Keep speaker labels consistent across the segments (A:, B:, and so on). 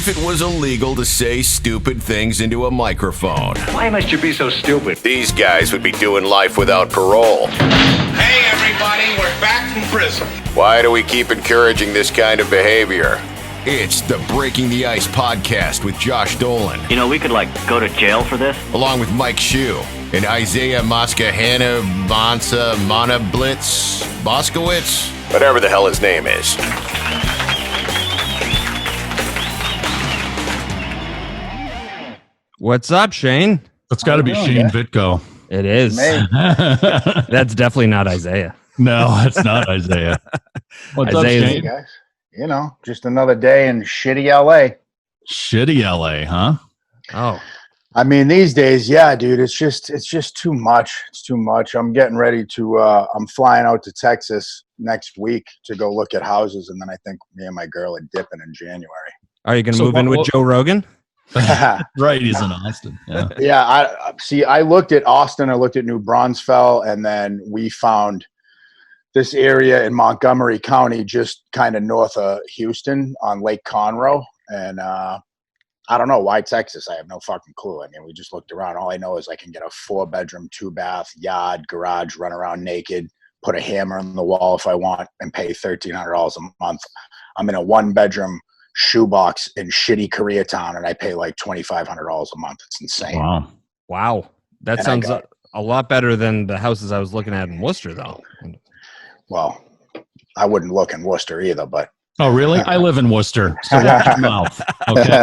A: if it was illegal to say stupid things into a microphone?
B: Why must you be so stupid?
A: These guys would be doing life without parole.
C: Hey, everybody, we're back from prison.
A: Why do we keep encouraging this kind of behavior? It's the Breaking the Ice podcast with Josh Dolan.
D: You know, we could, go to jail for this.
A: Along with Mike Shue and Isaiah Moskahana Mana Blitz Boskowitz, whatever the hell his name is.
E: What's up, Shane?
F: It's got to be Shane Vitko.
E: It is. That's definitely not Isaiah.
F: No, it's not Isaiah. What's
E: Isaiah's
F: up, Shane?
G: Guys, you know, just another day in shitty LA.
F: Shitty LA, huh?
E: Oh,
G: I mean, these days, yeah, dude, it's just too much. It's too much. I'm getting ready to, I'm flying out to Texas next week to go look at houses. And then I think me and my girl are dipping in January.
E: are you going to move in with Joe Rogan?
F: Right, he's in Austin. Yeah.
G: Yeah, I looked at Austin, I looked at New Braunfels, and then we found this area in Montgomery County, just kind of north of Houston on Lake Conroe. And I don't know why Texas. I have no fucking clue. I mean, we just looked around. All I know is I can get a 4-bedroom, 2-bath, yard, garage, run around naked, put a hammer on the wall if I want, and pay $1,300 a month. I'm in a 1-bedroom shoebox in shitty Koreatown, and I pay like $2,500 a month. It's insane.
E: Wow. That sounds a lot better than the houses I was looking at in Worcester, though.
G: Well, I wouldn't look in Worcester either, but.
F: Oh, really? I live in Worcester, so watch your mouth. Okay.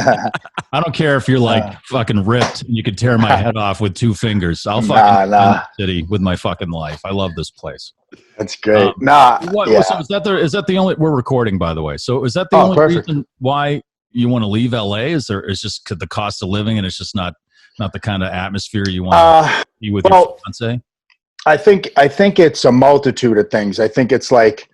F: I don't care if you're fucking ripped and you could tear my head off with 2 fingers. I'll fucking the city with my fucking life. I love this place.
G: That's great.
F: So is that the only? We're recording, by the way. So is that the only reason why you want to leave LA? Is just the cost of living, and it's just not the kind of atmosphere you want to be with your fiance?
G: I think it's a multitude of things. I think it's like,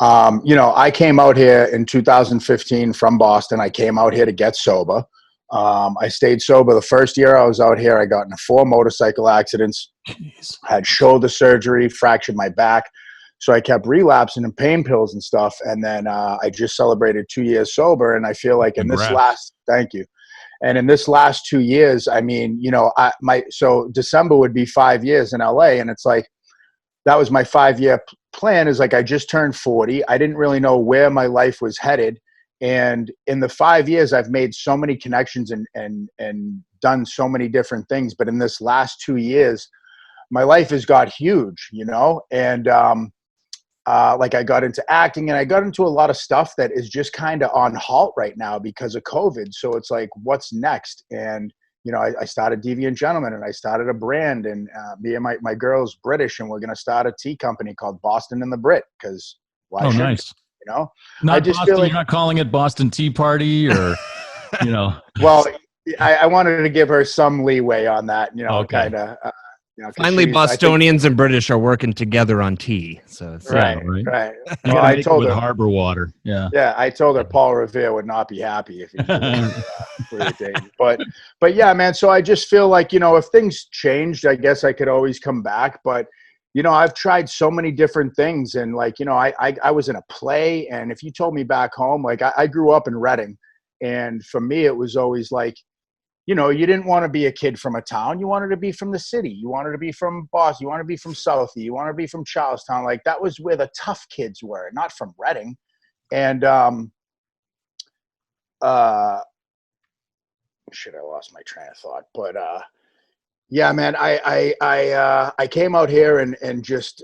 G: I came out here in 2015 from Boston. I came out here to get sober. I stayed sober the first year I was out here. I got into 4 motorcycle accidents.
F: Jeez.
G: Had shoulder surgery, fractured my back. So I kept relapsing in pain pills and stuff. And then I just celebrated 2 years sober. And I feel like thank you. And in this last 2 years, I mean, so December would be 5 years in LA. And it's like, that was my 5-year plan, is like, I just turned 40. I didn't really know where my life was headed. And in the 5 years, I've made so many connections and done so many different things. But in this last 2 years, my life has got huge, and I got into acting, and I got into a lot of stuff that is just kind of on halt right now because of COVID. So it's like, what's next? And, I started Deviant Gentleman, and I started a brand, and me and my girl's British, and we're going to start a tea company called Boston and the Brit, because why shouldn't
F: nice.
G: I just
F: Boston,
G: feel like
F: you're not calling it Boston Tea Party or,
G: Well, I wanted to give her some leeway on that,
F: Okay.
G: kind of.
E: Finally, Bostonians and British are working together on tea. So it's
G: right.
F: You
G: Well, I told her
F: harbor water. Yeah.
G: Yeah, I told her Paul Revere would not be happy if he was dating. But yeah, man. So I just feel like, if things changed, I guess I could always come back. But I've tried so many different things, and I was in a play, and if you told me back home, I grew up in Reading, and for me it was always like, you didn't want to be a kid from a town. You wanted to be from the city. You wanted to be from Boston. You wanted to be from Southie. You wanted to be from Charlestown. Like, that was where the tough kids were, not from Reading. And shit, I lost my train of thought. But yeah, man, I came out here and just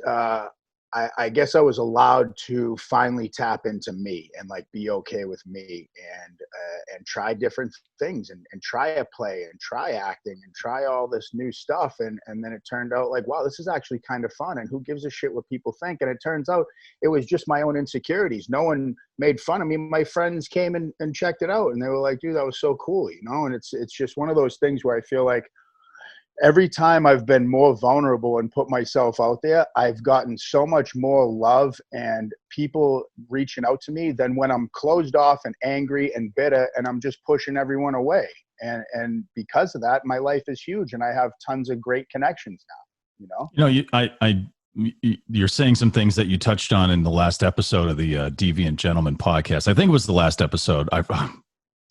G: I guess I was allowed to finally tap into me and be okay with me and try different things and try a play and try acting and try all this new stuff. And then it turned out wow, this is actually kind of fun, and who gives a shit what people think? And it turns out it was just my own insecurities. No one made fun of me. My friends came and checked it out, and they were like, dude, that was so cool, and it's just one of those things where I feel like every time I've been more vulnerable and put myself out there, I've gotten so much more love and people reaching out to me than when I'm closed off and angry and bitter and I'm just pushing everyone away. And because of that, my life is huge, and I have tons of great connections now.
F: You're saying some things that you touched on in the last episode of the Deviant Gentleman podcast. I think it was the last episode.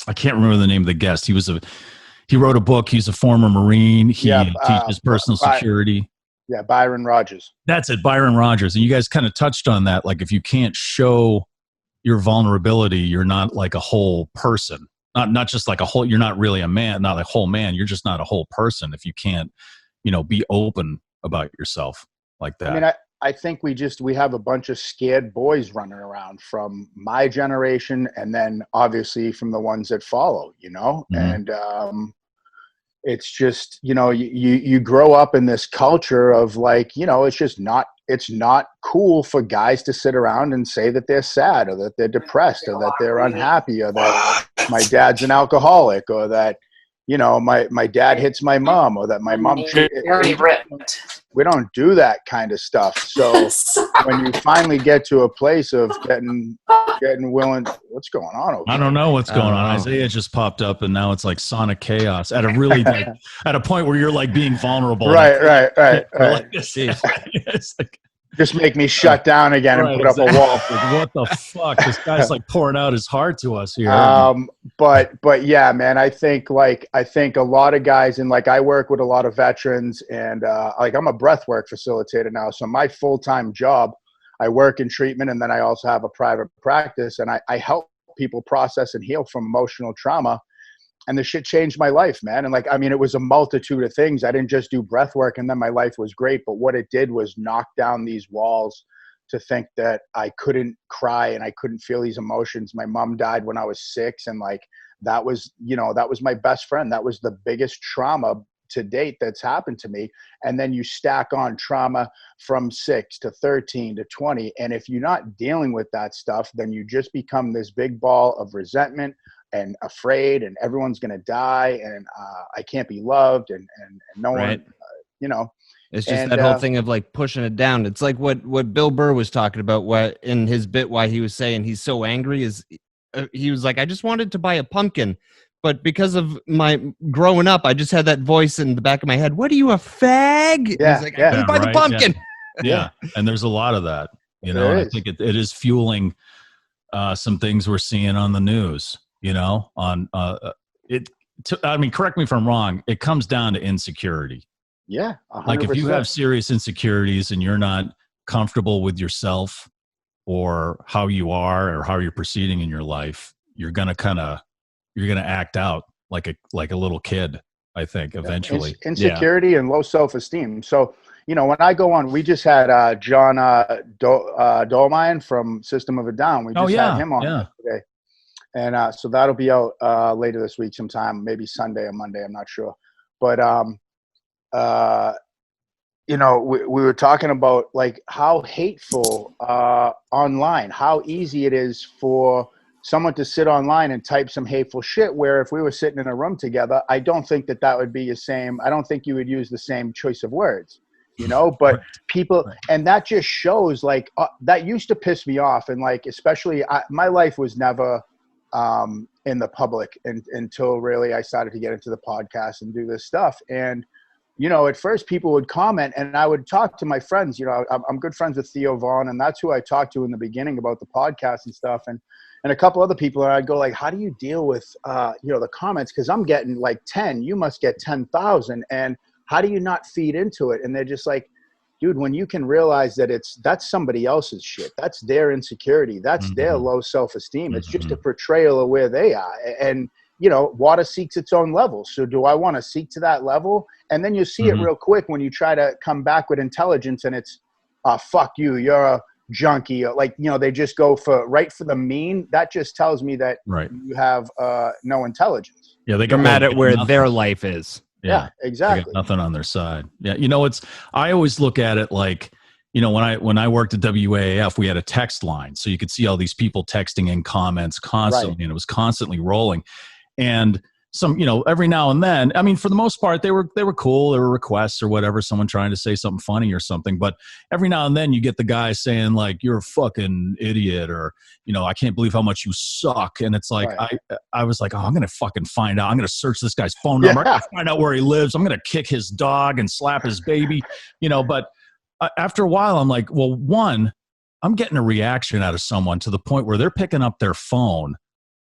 F: I can't remember the name of the guest. He wrote a book. He's a former Marine. He teaches personal security.
G: Yeah, Byron Rogers.
F: That's it, Byron Rogers. And you guys kind of touched on that. Like, if you can't show your vulnerability, you're not like a whole person. Not just like a whole. You're not really a man, not a whole man. You're just not a whole person if you can't, be open about yourself like that.
G: I mean, I think we have a bunch of scared boys running around from my generation, and then obviously from the ones that follow. And it's just, you grow up in this culture of like, it's not cool for guys to sit around and say that they're sad or that they're depressed or that they're unhappy or that my dad's an alcoholic or that, my dad hits my mom or that my mom. We don't do that kind of stuff. So when you finally get to a place of getting willing, what's going on over
F: I don't know what's going on. Isaiah just popped up, and now it's like Sonic Chaos at a really at a point where you're like being vulnerable.
G: Right.
F: Like, it's like,
G: just make me shut down again and put up a wall.
F: What the fuck? This guy's like pouring out his heart to us here.
G: But yeah, man, I think a lot of guys, and like I work with a lot of veterans, and like I'm a breathwork facilitator now. So my full-time job, I work in treatment, and then I also have a private practice, and I help people process and heal from emotional trauma. And the shit changed my life, man. And like, I mean, it was a multitude of things. I didn't just do breath work and then my life was great. But what it did was knock down these walls to think that I couldn't cry and I couldn't feel these emotions. My mom died when I was 6. And like, that was my best friend. That was the biggest trauma to date that's happened to me. And then you stack on trauma from 6 to 13 to 20. And if you're not dealing with that stuff, then you just become this big ball of resentment and afraid, and everyone's going to die, and I can't be loved, and no one,
E: It's just that whole thing of like pushing it down. It's like what Bill Burr was talking about, what in his bit, why he was saying he's so angry is he was like, I just wanted to buy a pumpkin, but because of my growing up, I just had that voice in the back of my head. What are you, a fag?
G: Yeah,
E: he's like, I couldn't buy the pumpkin.
F: Yeah. And there's a lot of that, and I think it is fueling some things we're seeing on the news. Correct me if I'm wrong. It comes down to insecurity.
G: Yeah. 100%.
F: Like if you have serious insecurities and you're not comfortable with yourself or how you are or how you're proceeding in your life, you're going to act out like a little kid, I think, eventually.
G: Insecurity and low self-esteem. So, when I go on, we just had John Dolmayan from System of a Down. We just had him on today. And so that'll be out later this week sometime, maybe Sunday or Monday. I'm not sure. But, we were talking about like how hateful online, how easy it is for someone to sit online and type some hateful shit, where if we were sitting in a room together, I don't think that would be the same. I don't think you would use the same choice of words, but people, and that just shows like that used to piss me off. And like, especially my life was never in the public until really I started to get into the podcast and do this stuff. And, at first people would comment and I would talk to my friends, I'm good friends with Theo Vaughn, and that's who I talked to in the beginning about the podcast and stuff. And a couple other people, and I'd go like, how do you deal with, the comments? Cause I'm getting like 10, you must get 10,000. And how do you not feed into it? And they're just like, dude, when you can realize that that's somebody else's shit, that's their insecurity, that's their low self-esteem. It's just a portrayal of where they are. And, water seeks its own level. So do I want to seek to that level? And then you see it real quick when you try to come back with intelligence and it's, fuck you, you're a junkie. Like, they just go for the mean. That just tells me that you have no intelligence.
F: Yeah,
E: they're mad at where their life is.
G: Yeah, exactly.
F: They got nothing on their side. Yeah, I always look at it like, when I worked at WAAF, we had a text line, so you could see all these people texting in comments constantly, and it was constantly rolling. And some, every now and then, I mean, for the most part, they were cool. There were requests or whatever, someone trying to say something funny or something. But every now and then you get the guy saying like, you're a fucking idiot, or, I can't believe how much you suck. And it's like, I was like, oh, I'm going to fucking find out. I'm going to search this guy's phone number. I'm going to find out where he lives. I'm going to kick his dog and slap his baby, but after a while, I'm like, well, one, I'm getting a reaction out of someone to the point where they're picking up their phone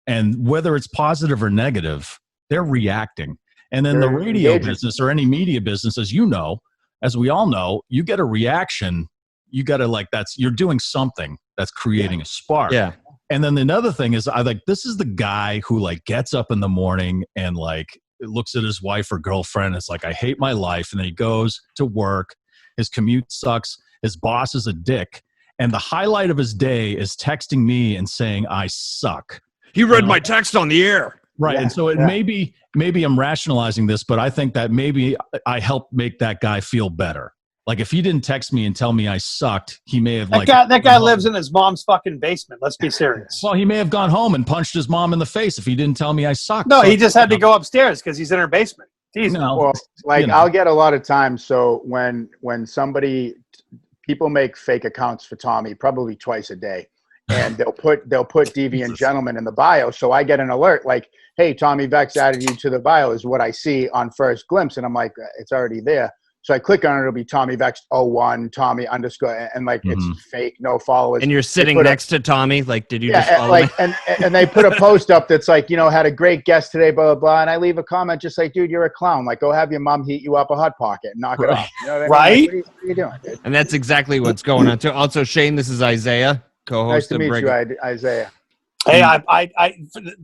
F: And whether it's positive or negative, they're reacting. And then the radio business or any media business, as you know, as we all know, you get a reaction. You got to you're doing something that's creating a spark.
E: Yeah.
F: And then another thing is this is the guy who gets up in the morning and looks at his wife or girlfriend. It's I hate my life. And then he goes to work. His commute sucks. His boss is a dick. And the highlight of his day is texting me and saying, I suck.
E: He read my text on the air.
F: Right. Yeah, and so maybe I'm rationalizing this, but I think that maybe I helped make that guy feel better. If he didn't text me and tell me I sucked, he may have
B: that guy lives in his mom's fucking basement. Let's be serious.
F: Well, he may have gone home and punched his mom in the face if he didn't tell me I sucked.
B: No, he just had to go upstairs because he's in her basement.
G: Well, I'll get a lot of times. So when people make fake accounts for Tommy probably twice a day, and they'll put Deviant Gentleman in the bio. So I get an alert hey, Tommy Vex added you to the bio is what I see on first glimpse. And I'm like, it's already there. So I click on it. It'll be Tommy Vex 01, Tommy _, and it's fake, no followers.
E: And you're sitting next to Tommy. Did you just follow me?
G: And they put a post up that's had a great guest today, blah, blah, blah. And I leave a comment just dude, you're a clown. Go have your mom heat you up a Hot Pocket and knock it off. You know what I mean? What are you doing, dude?
E: And that's exactly what's going on too. Also, Shane, this is Isaiah, co-host
G: nice to meet you, Isaiah.
B: Hey,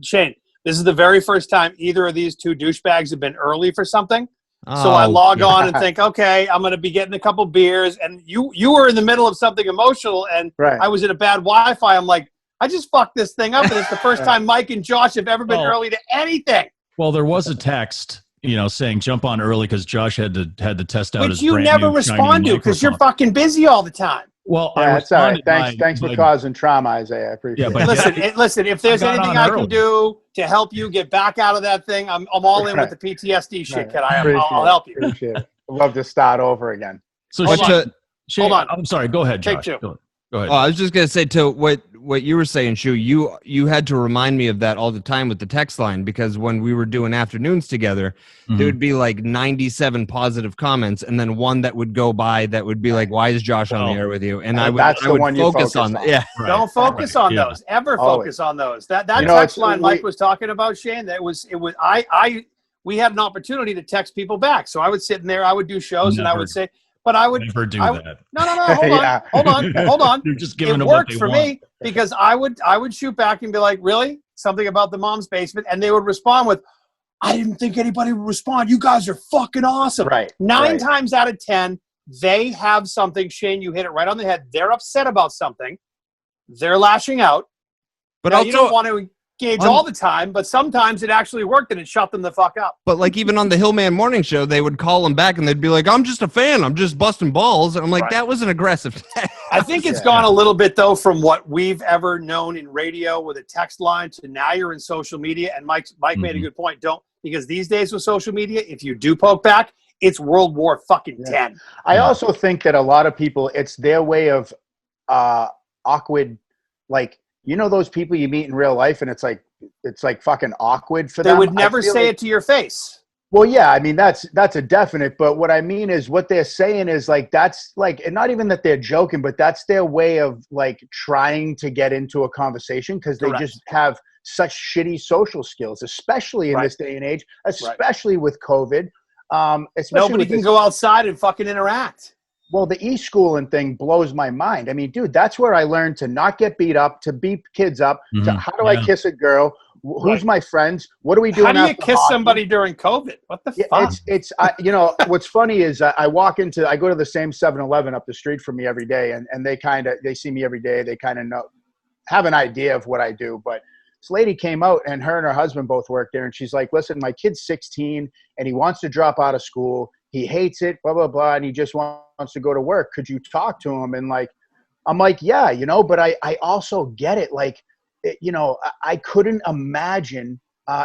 B: Shane, this is the very first time either of these two douchebags have been early for something. So I log on and think, okay, I'm going to be getting a couple beers. And you were in the middle of something emotional, and I was in a bad Wi-Fi. I'm like, I just fucked this thing up, and it's the first time Mike and Josh have ever been early to anything.
F: Well, there was a text, saying jump on early because Josh had to test out his
B: brand new
F: Which
B: you never respond to because you're fucking busy all the time.
F: Well,
G: that's all right. Thanks for causing trauma, Isaiah. I appreciate it.
B: Listen. If there's anything I can do to help you get back out of that thing, I'm all in with the PTSD shit, kid. I'll help you.
G: Appreciate it. I'd love to start over again.
F: So
B: hold on.
F: I'm sorry. Go ahead, Josh.
B: Take two.
F: Go ahead.
E: Oh, I was just gonna say to what you were saying, Shu. You had to remind me of that all the time with the text line because when we were doing afternoons together, there would be 97 positive comments, and then one that would go by that would be why is Josh on the air with you? And I would focus on that. Yeah,
B: don't focus on those. Ever focus on those. That text line Mike was talking about, Shane. We had an opportunity to text people back, so I would sit in there. I would do shows, and I would say. But I would
F: never do that.
B: No. Hold on.
F: You're just giving
B: it
F: them
B: worked
F: what they
B: for
F: want.
B: me because I would shoot back and be like, really? Something about the mom's basement, and they would respond with, I didn't think anybody would respond. You guys are fucking awesome.
G: Right.
B: 9 times out of 10, they have something. Shane, you hit it right on the head. They're upset about something. They're lashing out. But now, you don't want to engage all the time, but sometimes it actually worked and it shut them the fuck up.
E: But even on the Hillman Morning Show, they would call them back and they'd be like, I'm just a fan. I'm just busting balls. And I'm like, that was an aggressive text.
B: I think it's gone a little bit, though, from what we've ever known in radio with a text line to now you're in social media. And Mike made a good point. Because these days with social media, if you do poke back, it's World War fucking 10.
G: I also think that a lot of people, it's their way of awkward, those people you meet in real life and it's fucking awkward for them.
B: They would never say it to your face.
G: Well, yeah, I mean, that's a definite. But what I mean is what they're saying is that's and not even that they're joking, but that's their way of trying to get into a conversation because they just have such shitty social skills, especially in this day and age, especially with COVID.
B: Nobody can go outside and fucking interact.
G: Well, the e-schooling thing blows my mind. I mean, dude, that's where I learned to not get beat up, to beat kids up, to how do I kiss a girl? Who's my friends? What are we doing?
B: How do you kiss somebody during COVID? What the fuck?
G: It's what's funny is I go to the same 7-Eleven up the street from me every day, and they see me every day. They kind of have an idea of what I do. But this lady came out, and her and her husband both work there, and she's like, listen, my kid's 16, and he wants to drop out of school. He hates it, blah, blah, blah, and he just wants to go to work. Could you talk to him? And I'm like, yeah, but I also get it. I couldn't imagine.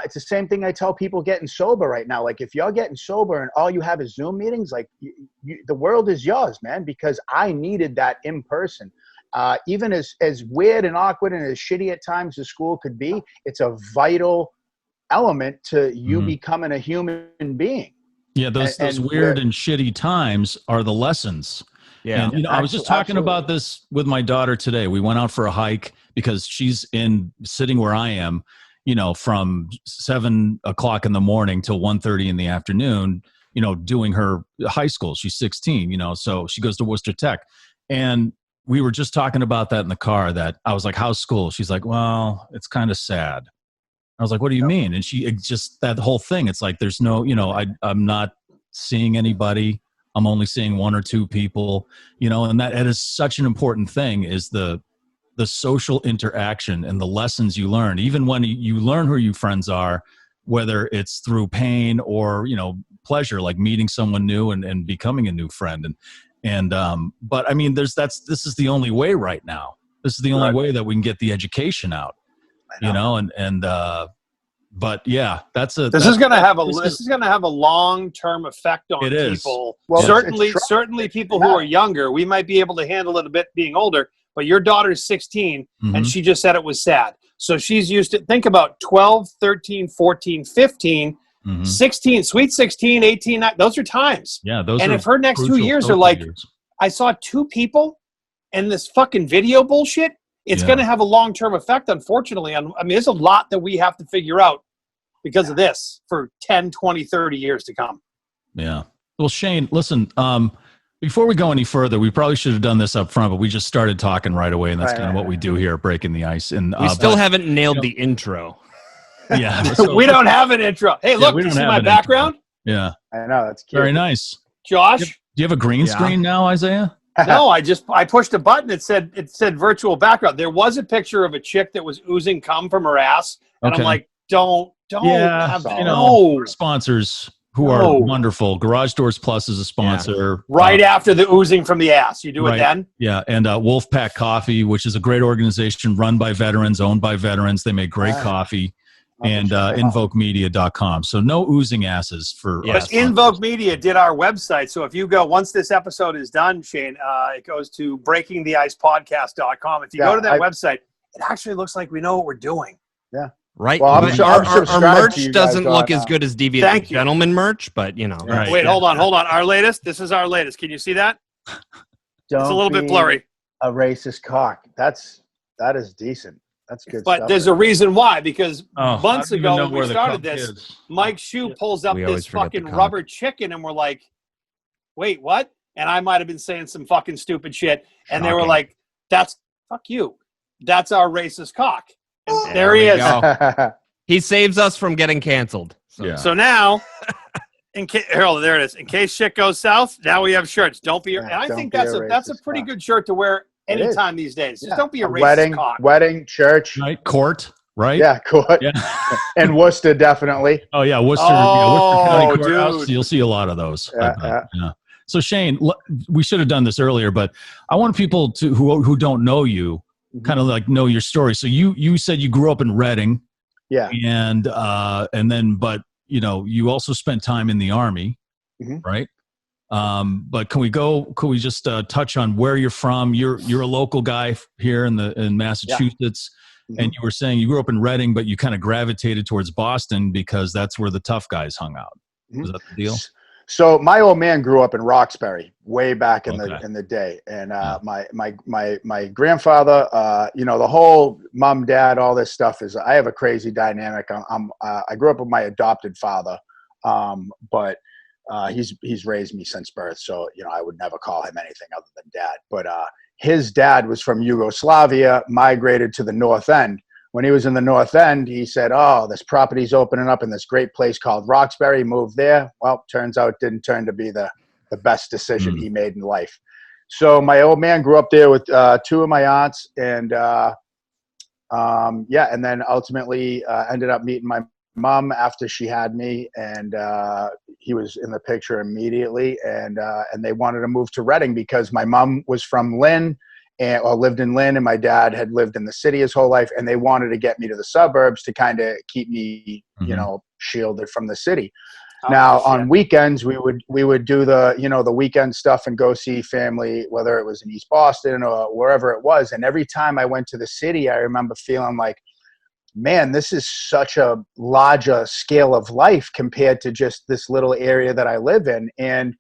G: It's the same thing I tell people getting sober right now. If you're getting sober and all you have is Zoom meetings, the world is yours, man, because I needed that in person. Even as weird and awkward and as shitty at times as school could be, it's a vital element to you becoming a human being.
F: Yeah, those weird and shitty times are the lessons. Yeah, and I was just talking about this with my daughter today. We went out for a hike because she's sitting where I am from 7 o'clock in the morning till 1:30 in the afternoon, doing her high school. She's 16, so she goes to Worcester Tech. And we were just talking about that in the car, that I was like, how's school? She's like, well, it's kind of sad. I was like, what do you mean? And that whole thing, it's like, there's no, I'm not seeing anybody. I'm only seeing 1 or 2 people, and that is such an important thing, is the social interaction and the lessons you learn, even when you learn who your friends are, whether it's through pain or, pleasure, like meeting someone new and becoming a new friend. But I mean, this is the only way right now. This is the only way that we can get the education out, but yeah, this is going to have
B: a long-term effect on people.
F: Well,
B: certainly people who are younger, we might be able to handle it a bit being older, but your daughter's 16 and she just said it was sad. So she's used to, think about 12, 13, 14, 15, 16, sweet 16, 18, those are times.
F: Yeah,
B: and if her next 2 years are like, I saw 2 people and this fucking video bullshit, it's going to have a long-term effect, unfortunately. There's a lot that we have to figure out because of this for 10, 20, 30 years to come.
F: Yeah. Well, Shane, listen, before we go any further, we probably should have done this up front, but we just started talking right away, and that's kind of what we do here at Breaking the Ice. And
E: we still haven't nailed the intro.
F: Yeah.
B: We don't have an intro. Hey, look, do you see my background?
F: Intro. Yeah.
G: I know, that's cute.
F: Very nice.
B: Josh?
F: Do you have a green screen now, Isaiah?
B: No, I pushed a button. It said virtual background. There was a picture of a chick that was oozing cum from her ass, and I'm like, don't.
F: Yeah, our sponsors who are wonderful. Garage Doors Plus is a sponsor.
B: Right after the oozing from the ass, you do it then.
F: Yeah, and Wolfpack Coffee, which is a great organization run by veterans, owned by veterans. They make great coffee. And invokemedia.com. So no oozing asses for
B: But Invoke Media did our website. So if you go, once this episode is done, Shane, it goes to breakingtheicepodcast.com. If you go to that website, it actually looks like we know what we're doing.
G: Yeah.
E: Right.
G: Well,
E: our merch doesn't look as good as DV Gentleman merch, but
B: Right. Wait, hold on. Our latest. This is our latest. Can you see that? It's a little bit blurry.
G: A racist cock. That is decent. That's good
B: but
G: stuff.
B: There's a reason why, because months ago when we started
F: this,
B: is. Mike Shue pulls up this fucking rubber chicken, and we're like, wait, what? And I might have been saying some fucking stupid shit, and they were like, fuck you. That's our racist cock. And there he is.
E: He saves us from getting canceled.
B: So now, there it is. In case shit goes south, now we have shirts. Don't be. And I think that's a pretty good shirt to wear anytime these days. Just don't be a racist cock.
G: Wedding, church,
F: court, right?
G: Yeah, court. Yeah. And Worcester, definitely.
F: Oh yeah, Worcester County Courthouse. You'll see a lot of those. Yeah. So Shane, we should have done this earlier, but I want people to who don't know you kind of like know your story. So you said you grew up in Reading.
G: Yeah.
F: And then you also spent time in the Army, right? But can we just touch on where you're from? You're a local guy here in Massachusetts, and you were saying you grew up in Reading, but you kind of gravitated towards Boston because that's where the tough guys hung out. Was that the deal?
G: So my old man grew up in Roxbury way back in the day, and my grandfather, the whole mom, dad, all this stuff is. I have a crazy dynamic. I grew up with my adopted father, but he's raised me since birth, so I would never call him anything other than dad. But his dad was from Yugoslavia, migrated to the North End. When he was in the North End, he said, "Oh, this property's opening up in this great place called Roxbury." Moved there. Well, turns out it didn't turn to be the best decision he made in life. So my old man grew up there with 2 of my aunts, and and then ultimately ended up meeting my mom after she had me, and he was in the picture immediately, and they wanted to move to Reading because my mom was from Lynn or lived in Lynn, and my dad had lived in the city his whole life, and they wanted to get me to the suburbs to kind of keep me shielded from the city. Now on weekends we would do the weekend stuff and go see family, whether it was in East Boston or wherever it was. And every time I went to the city, I remember feeling like, man, this is such a larger scale of life compared to just this little area that I live in. And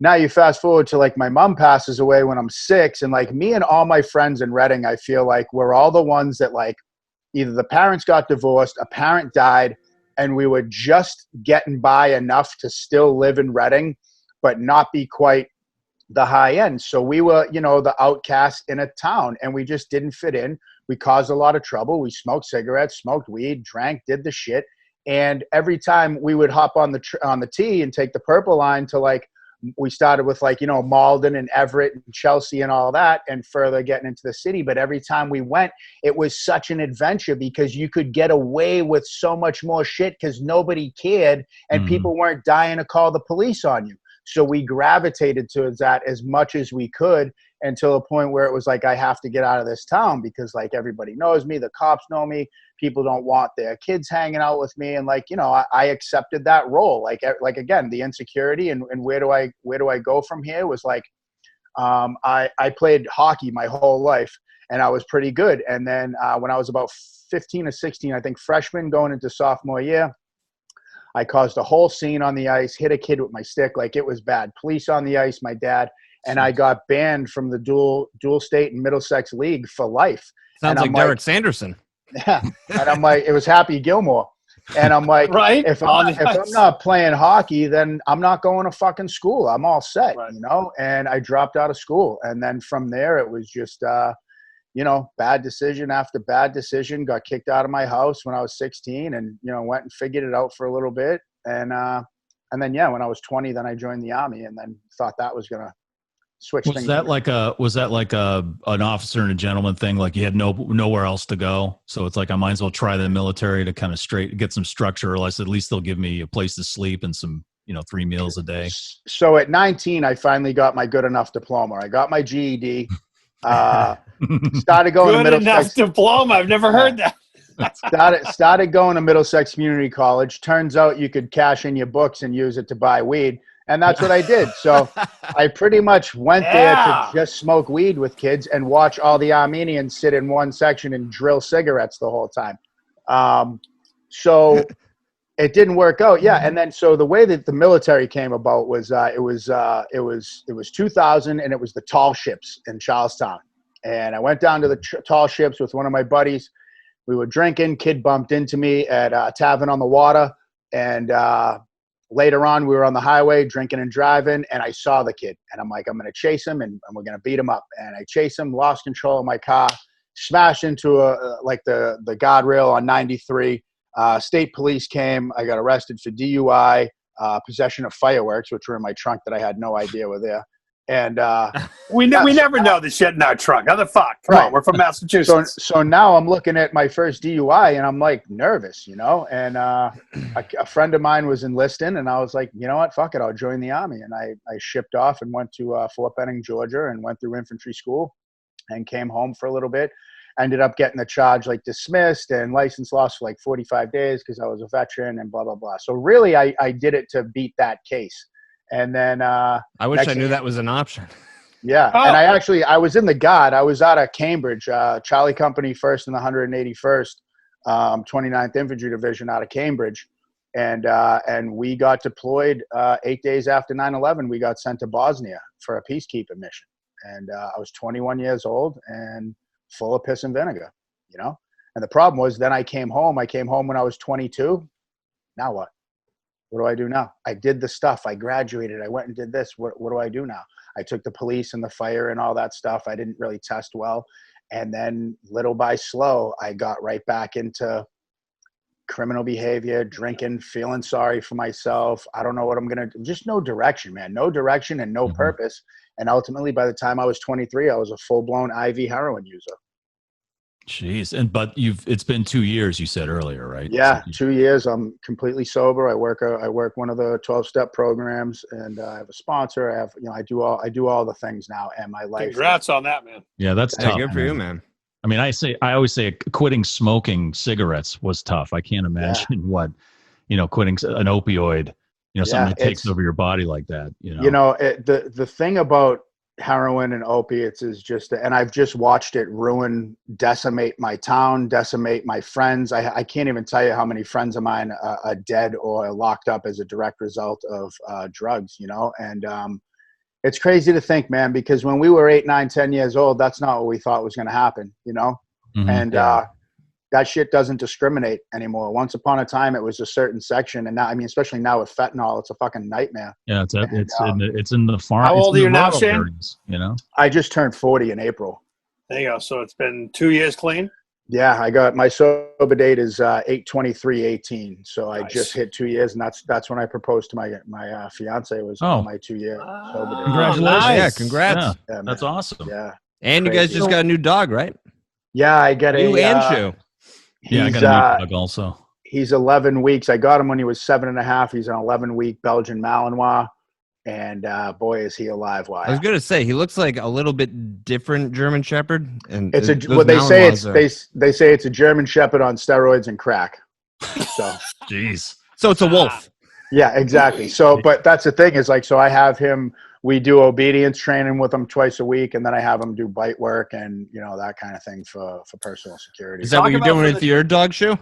G: now you fast forward to like my mom passes away when I'm 6, and like me and all my friends in Reading, I feel like we're all the ones that like either the parents got divorced, a parent died, and we were just getting by enough to still live in Reading, but not be quite the high end. So we were, the outcast in a town, and we just didn't fit in. We caused a lot of trouble. We smoked cigarettes, smoked weed, drank, did the shit. And every time we would hop on the T and take the purple line to we started with Malden and Everett and Chelsea and all that, and further getting into the city. But every time we went, it was such an adventure because you could get away with so much more shit because nobody cared and people weren't dying to call the police on you. So we gravitated towards that as much as we could until a point where it was like, I have to get out of this town because everybody knows me, the cops know me, people don't want their kids hanging out with me. And I accepted that role. Again, the insecurity and where do I go from here was I played hockey my whole life and I was pretty good. And then when I was about 15 or 16, I think freshman going into sophomore year, I caused a whole scene on the ice, hit a kid with my stick. It was bad. Police on the ice, my dad, and I got banned from the dual state and Middlesex league for life.
E: Sounds like Derek Sanderson.
G: Yeah. And I'm like, it was Happy Gilmore. And I'm like,
B: right?
G: if I'm not playing hockey, then I'm not going to fucking school. I'm all set,
B: right.
G: And I dropped out of school. And then from there, it was just, bad decision after bad decision. Got kicked out of my house when I was 16 and, went and figured it out for a little bit. And then, when I was 20, then I joined the Army and then thought that was going to switch things.
F: Was that like an officer and a gentleman thing? Like you had nowhere else to go. So it's like, I might as well try the military to kind of get some structure, or else at least they'll give me a place to sleep and some, 3 meals a day.
G: So at 19, I finally got my good enough diploma. I got my GED. Started going
B: good
G: to
B: enough diploma. I've never heard that.
G: started going to Middlesex Community College. Turns out you could cash in your books and use it to buy weed. And that's what I did. So I pretty much went there to just smoke weed with kids and watch all the Armenians sit in one section and drill cigarettes the whole time. So it didn't work out. Yeah. And then, so the way that the military came about was, it was 2000 and it was the tall ships in Charlestown. And I went down to the tall ships with one of my buddies. We were drinking, kid bumped into me at a tavern on the water. And, later on, we were on the highway drinking and driving, and I saw the kid. And I'm like, I'm going to chase him, and we're going to beat him up. And I chased him, lost control of my car, smashed into the guardrail on 93. State police came. I got arrested for DUI, possession of fireworks, which were in my trunk that I had no idea were there. And
B: we never know the shit in our trunk. How the fuck? Come on, we're from Massachusetts.
G: So now I'm looking at my first DUI and I'm nervous, And a friend of mine was enlisting, and I was like, you know what? Fuck it, I'll join the Army. And I shipped off and went to Fort Benning, Georgia, and went through infantry school, and came home for a little bit. Ended up getting the charge dismissed and license lost for 45 days because I was a veteran and blah blah blah. So really, I did it to beat that case. And then I
E: wish I knew that was an option.
G: Yeah. Oh. And I was in the Guard. I was out of Cambridge, Charlie Company 1st and the 181st, 29th Infantry Division out of Cambridge. And we got deployed 8 days after 9/11. We got sent to Bosnia for a peacekeeping mission. And I was 21 years old and full of piss and vinegar, And the problem was then I came home. I came home when I was 22. Now what? What do I do now? I did the stuff. I graduated. I went and did this. What do I do now? I took the police and the fire and all that stuff. I didn't really test well. And then little by slow, I got right back into criminal behavior, drinking, feeling sorry for myself. I don't know what I'm going to do. Just no direction, man. No direction and no purpose. And ultimately, by the time I was 23, I was a full-blown IV heroin user.
F: Jeez. But it's been 2 years, you said earlier, right?
G: Yeah, 2 years. I'm completely sober. I work one of the 12-step programs, and I have a sponsor. I do all the things now, and my life.
B: Congrats on that, man.
F: Yeah, that's tough.
E: Good for you, man.
F: I mean, I always say quitting smoking cigarettes was tough. I can't imagine what, quitting an opioid, something that takes over your body like that.
G: The thing about heroin and opiates is and I've just watched it decimate my town, decimate my friends. I can't even tell you how many friends of mine are dead or locked up as a direct result of drugs, and it's crazy to think, man, because when we were 8, 9, 10 years old, that's not what we thought was going to happen, And that shit doesn't discriminate anymore. Once upon a time, it was a certain section, and now, I mean, especially now with fentanyl, it's a fucking nightmare.
F: Yeah, it's in the farm.
B: How old are you now, Shane?
F: Areas, you know,
G: I just turned 40 in April.
B: There you go. So it's been 2 years clean.
G: Yeah, I got my sober date is 8/23/18. So I just hit 2 years, and that's when I proposed to my fiance. Was my 2 year sober date.
F: Congratulations!
E: Nice. Yeah, congrats.
F: Yeah, that's awesome.
G: Yeah,
E: and you guys just got a new dog, right?
G: Yeah, I got
E: you and Shu.
F: Yeah, I got a new dog also.
G: He's 11 weeks. I got him when he was 7.5. He's an 11-week Belgian Malinois. And boy, is he alive! Why?
E: I was gonna say he looks like a little bit different German Shepherd, and
G: it's they say it's a German Shepherd on steroids and crack. So,
F: jeez.
E: So it's a wolf.
G: Yeah, exactly. So, but that's the thing is like, so I have him. We do obedience training with him twice a week, and then I have him do bite work and that kind of thing for personal security.
E: Is that what you're doing with your dog, Shu?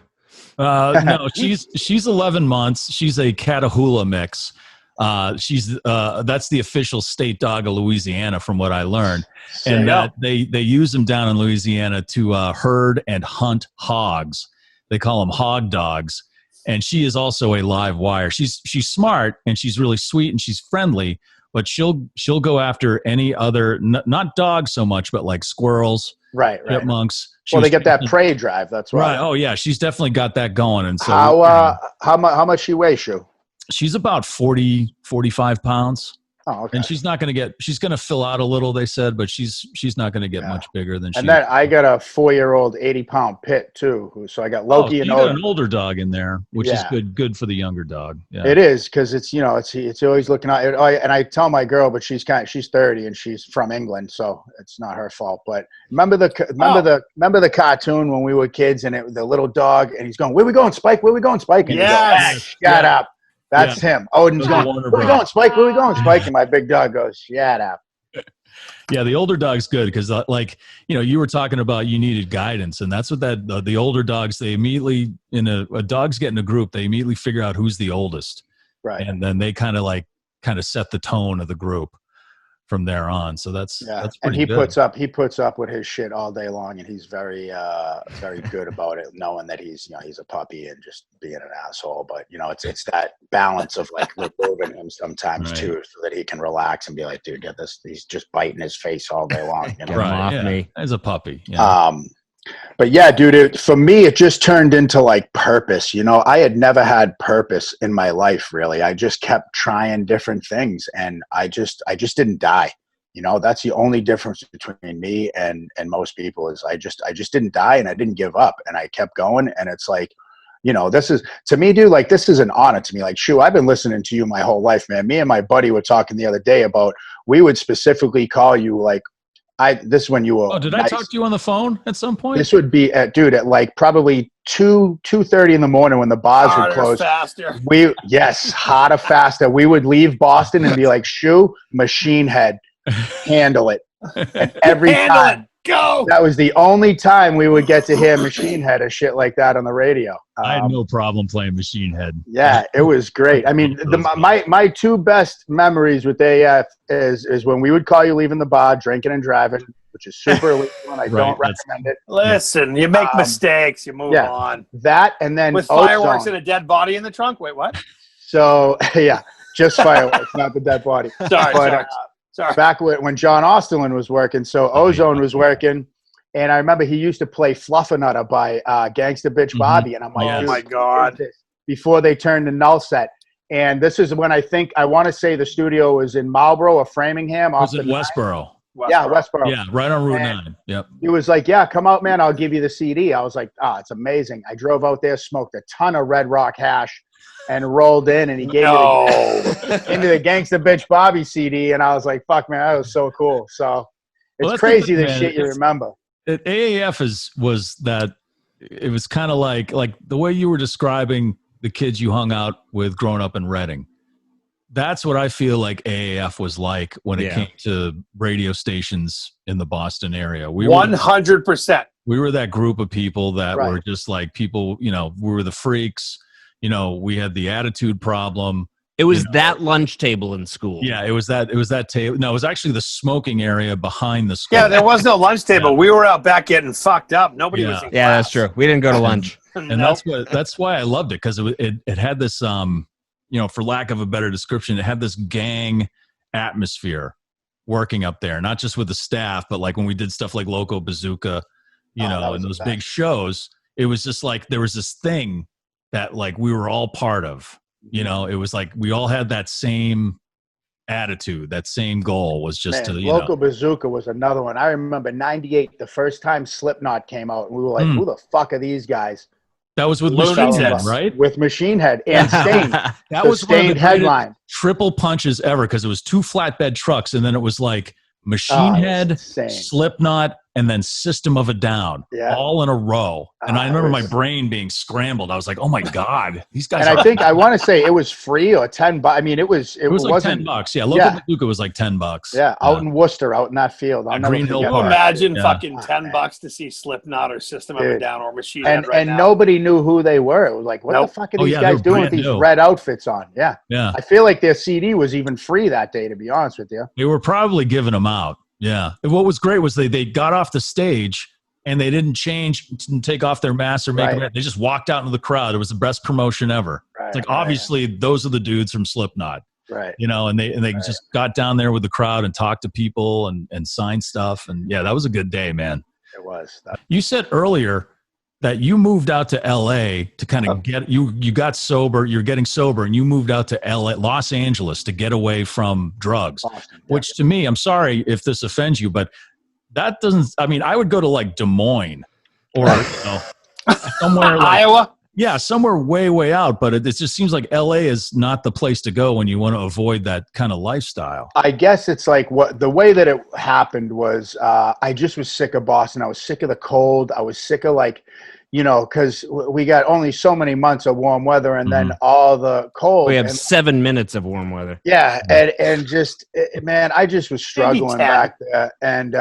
F: No, she's 11 months. She's a Catahoula mix. That's the official state dog of Louisiana, from what I learned, and they use them down in Louisiana to herd and hunt hogs. They call them hog dogs, and she is also a live wire. She's smart and she's really sweet and she's friendly, but she'll go after any other not dogs so much, but like squirrels,
G: right.
F: chipmunks.
G: Well, they get that prey drive. That's right.
F: Oh yeah, she's definitely got that going. And so
G: how much she weighs, Shu?
F: She's about 40, 45 pounds.
G: Oh, okay.
F: And she's going to fill out a little, they said, but she's not going to get much bigger than she.
G: And then I got a 4-year-old 80-pound pit too. So I got Loki and
F: got an older dog in there, which is good for the younger dog. Yeah.
G: It is, because it's it's always looking out. And I tell my girl, but she's 30 and she's from England, so it's not her fault. But remember the cartoon when we were kids, and the little dog, and he's going, "Where we going, Spike? Where we going, Spike?" And
B: yes,
G: shut up. That's him. Odin's going, "Where we going, Spike? Where we going, Spike?" And my big dog goes, "Shut up."
F: Yeah, the older dog's good because, you were talking about you needed guidance, and that's what the older dogs, they immediately, a dog's getting a group, they immediately figure out who's the oldest.
G: Right.
F: And then they kind of set the tone of the group from there on. So that's pretty
G: and he
F: good.
G: puts up with his shit all day long, and he's very very good about it, knowing that he's a puppy and just being an asshole. But it's that balance of like removing him sometimes too, so that he can relax and be like, "Dude, get this." He's just biting his face all day long.
E: Get him off me
F: as a puppy. Yeah.
G: But yeah, dude, for me, it just turned into like purpose. I had never had purpose in my life, really. I just kept trying different things, and I just didn't die. That's the only difference between me and most people is I just didn't die, and I didn't give up, and I kept going. And it's like, this is, to me, dude, like, this is an honor to me. Like, Shu, I've been listening to you my whole life, man. Me and my buddy were talking the other day about, we would specifically call you like, this is when you were.
F: Oh, did I talk to you on the phone at some point?
G: This would be at like probably 2:30 in the morning when the bars would close.
B: Faster.
G: Harder, faster. We would leave Boston and be like, "Shu, machine head, handle it." And every time,
B: go.
G: That was the only time we would get to hear Machine Head or shit like that on the radio.
F: I had no problem playing Machine Head.
G: Yeah, it was great. I mean, my two best memories with AF is when we would call you leaving the bar, drinking and driving, which is super illegal, and I don't recommend it.
B: Listen, you make mistakes, you move on.
G: That, and then
B: with fireworks and a dead body in the trunk. Wait, what?
G: So yeah, just fireworks, not the dead body.
B: Sorry.
G: Back when John Osterlin was working, so Ozone was working, and I remember he used to play Fluffernutter by Gangsta Bitch Bobby, and I'm like,
B: oh my God.
G: Before they turned to Null Set. And this is when I want to say the studio was in Marlboro or Framingham.
F: Was it Westboro?
G: Yeah, Westboro.
F: Yeah, right on Route 9. Yep.
G: He was like, "Yeah, come out, man. I'll give you the CD." I was like, "It's amazing." I drove out there, smoked a ton of Red Rock hash, and rolled in, and he gave me into the Gangsta Bitch Bobby CD, and I was like, "Fuck, man, that was so cool." So it's crazy the shit you remember.
F: AAF was that. It was kind of like the way you were describing the kids you hung out with growing up in Reading. That's what I feel like AAF was like when it came to radio stations in the Boston area.
B: 100%.
F: We were that group of people that were just like people, we were the freaks. We had the attitude problem,
E: It was that lunch table in school.
F: Yeah, it was that table. No, it was actually the smoking area behind the school.
B: Yeah, there was no lunch table. We were out back getting fucked up. Nobody was in class.
E: Yeah, that's true. We didn't go to lunch.
F: And that's why I loved it, because it had this for lack of a better description, it had this gang atmosphere working up there, not just with the staff, but like when we did stuff like Loco Bazooka, and those big shows, it was just like there was this thing that like we were all part of. It was like we all had that same attitude, that same goal was just
G: Loco Bazooka was another one. I remember 98, the first time Slipknot came out, and we were like, who the fuck are these guys?
F: That was with Machine Head, right?
G: With Machine Head and Stain.
F: That was one of the
G: headline
F: triple punches ever, because it was 2 flatbed trucks, and then it was like Machine Head, Slipknot, and then System of a Down, all in a row. And I remember my brain being scrambled. I was like, "Oh my god, these guys!"
G: And I want to say it was free or $10. I mean, it was
F: like $10. Yeah, Local Bazooka was like $10.
G: Yeah, out in Worcester, out in that field.
F: Green Hill
B: Park. Can you imagine fucking $10 to see Slipknot or System of a Down or Machine Head right now?
G: And nobody knew who they were. It was like, what the fuck are these guys doing with these red outfits on? Yeah. I feel like their CD was even free that day, to be honest with you.
F: They were probably giving them out. Yeah. And what was great was they got off the stage and they didn't change, didn't take off their masks or make them. They just walked out into the crowd. It was the best promotion ever. It's like, obviously those are the dudes from Slipknot.
G: Right.
F: And they just got down there with the crowd and talked to people and signed stuff. And yeah, that was a good day, man.
G: It was.
F: You said earlier that you moved out to LA to kind of you got sober, you're getting sober, and you moved out to LA, Los Angeles, to get away from drugs.
G: Boston,
F: which to me, I'm sorry if this offends you, but that doesn't, I mean, I would go to like Des Moines or somewhere like
B: Iowa.
F: Yeah, somewhere way, way out. But it just seems like LA is not the place to go when you want to avoid that kind of lifestyle.
G: I guess it's like the way that it happened was I just was sick of Boston. I was sick of the cold. I was sick of because we got only so many months of warm weather and then all the cold.
E: We have 7 minutes of warm weather.
G: Yeah. And just, man, I just was struggling back there. And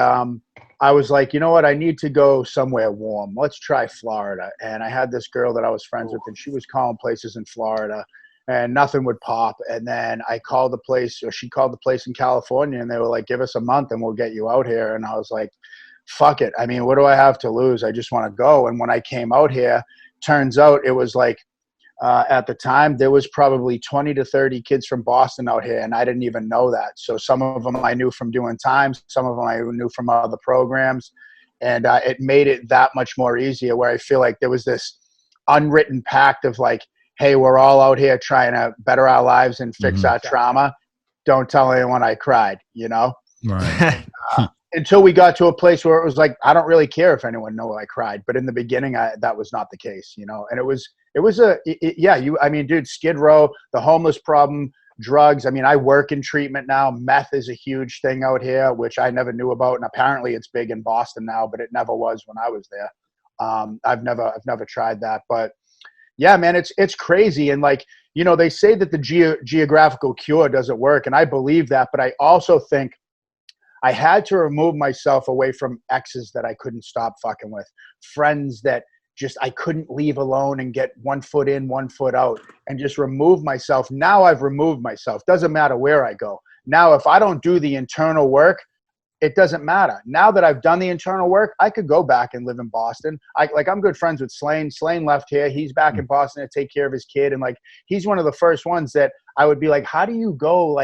G: I was like, you know what? I need to go somewhere warm. Let's try Florida. And I had this girl that I was friends with, and she was calling places in Florida, and nothing would pop. And then I called the place, or she called the place in California, and they were like, give us a month and we'll get you out here. And I was like, fuck it. I mean, what do I have to lose? I just want to go. And when I came out here, turns out it was like, at the time, there was probably 20 to 30 kids from Boston out here, and I didn't even know that. So some of them I knew from doing times, some of them I knew from other programs, and it made it that much more easier, where I feel like there was this unwritten pact of like, hey, we're all out here trying to better our lives and fix our trauma. Don't tell anyone I cried,
F: Right.
G: Until we got to a place where it was like, I don't really care if anyone knows I cried. But in the beginning, that was not the case, and it was dude, Skid Row, the homeless problem, drugs. I mean, I work in treatment now. Meth is a huge thing out here, which I never knew about. And apparently it's big in Boston now, but it never was when I was there. I've never tried that, but yeah, man, it's crazy. And they say that the geographical cure doesn't work. And I believe that, but I also think I had to remove myself away from exes that I couldn't stop fucking with, friends that just I couldn't leave alone and get 1 foot in, 1 foot out, and just remove myself. Now I've removed myself. Doesn't matter where I go. Now, if I don't do the internal work, it doesn't matter. Now that I've done the internal work, I could go back and live in Boston. I'm good friends with Slane. Slane left here. He's back in Boston to take care of his kid. And he's one of the first ones that I would be like, how do you go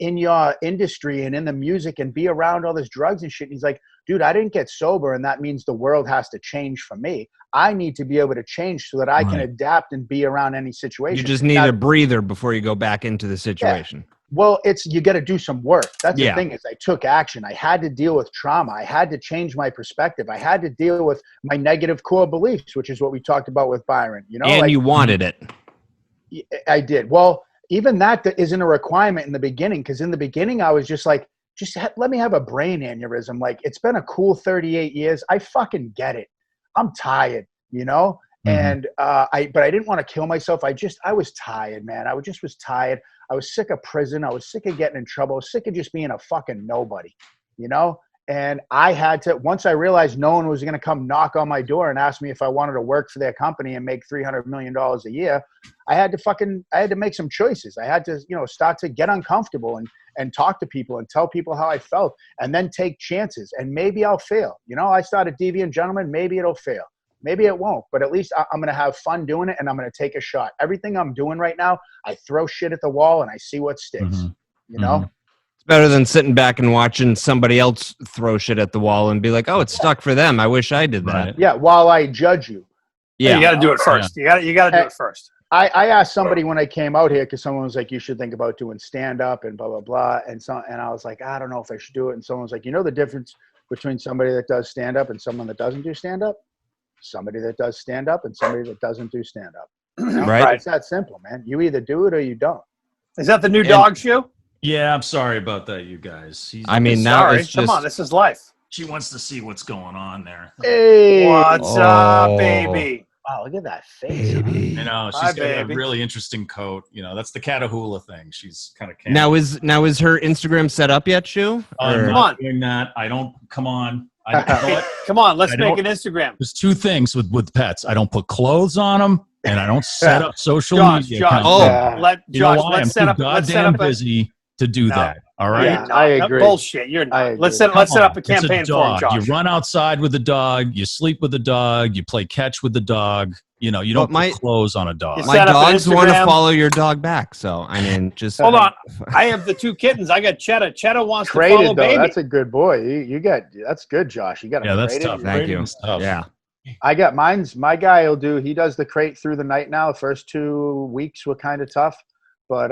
G: in your industry and in the music and be around all this drugs and shit? And he's like, dude, I didn't get sober, and that means the world has to change for me. I need to be able to change so that I can adapt and be around any situation.
E: You just need a breather before you go back into the situation.
G: Yeah. Well, you got to do some work. That's the thing, is I took action. I had to deal with trauma. I had to change my perspective. I had to deal with my negative core beliefs, which is what we talked about with Byron.
E: And you wanted it.
G: I did. Well, even that isn't a requirement in the beginning, because in the beginning I was just like, let me have a brain aneurysm. It's been a cool 38 years. I fucking get it. I'm tired, and but I didn't want to kill myself. I was tired, man. I was tired. I was sick of prison. I was sick of getting in trouble. I was sick of just being a fucking nobody, And I had to, once I realized no one was going to come knock on my door and ask me if I wanted to work for their company and make $300 million a year, I had to make some choices. I had to, start to get uncomfortable and talk to people and tell people how I felt and then take chances. And maybe I'll fail. I started Deviant Gentleman. Maybe it'll fail. Maybe it won't, but at least I'm going to have fun doing it and I'm going to take a shot. Everything I'm doing right now, I throw shit at the wall and I see what sticks,
E: It's better than sitting back and watching somebody else throw shit at the wall and be like, oh, it's stuck for them. I wish I did that.
F: Right.
G: Yeah, while I judge you.
B: Yeah, you got to do it first. Yeah. You got to do it first.
G: I asked somebody when I came out here because someone was like, you should think about doing stand-up and blah, blah, blah. And I was like, I don't know if I should do it. And someone was like, the difference between somebody that does stand-up and someone that doesn't do stand-up? Somebody that does stand-up and somebody that doesn't do stand-up.
E: Right.
G: It's that simple, man. You either do it or you don't.
B: Is that the new dog shoe?
F: Yeah, I'm sorry about that, you guys.
E: Now it's just...
B: Come on, this is life.
F: She wants to see what's going on there.
G: Hey.
B: What's up, baby?
G: Wow, look at that face.
E: Baby.
F: She's got a really interesting coat. That's the Catahoula thing. She's kind of
E: now is her Instagram set up yet, Shu?
F: I'm not doing that. Come on.
B: Come on, let's make an Instagram.
F: There's two things with pets. I don't put clothes on them, and I don't set up social media.
B: Let's set up
F: busy to do that. All right.
B: Yeah, I agree. Bullshit. You're not. Let's set up a campaign for him, Josh.
F: You run outside with the dog. You sleep with the dog. You play catch with the dog. You don't put clothes on a dog.
E: My dogs want to follow your dog back. So just
B: hold on. I have the two kittens. I got Cheddar. Cheddar wants to follow Baby.
G: That's a good boy. That's good, Josh. You got
F: that's tough.
E: Thank you. Yeah.
G: I got my guy he does the crate through the night now. The first 2 weeks were kind of tough. But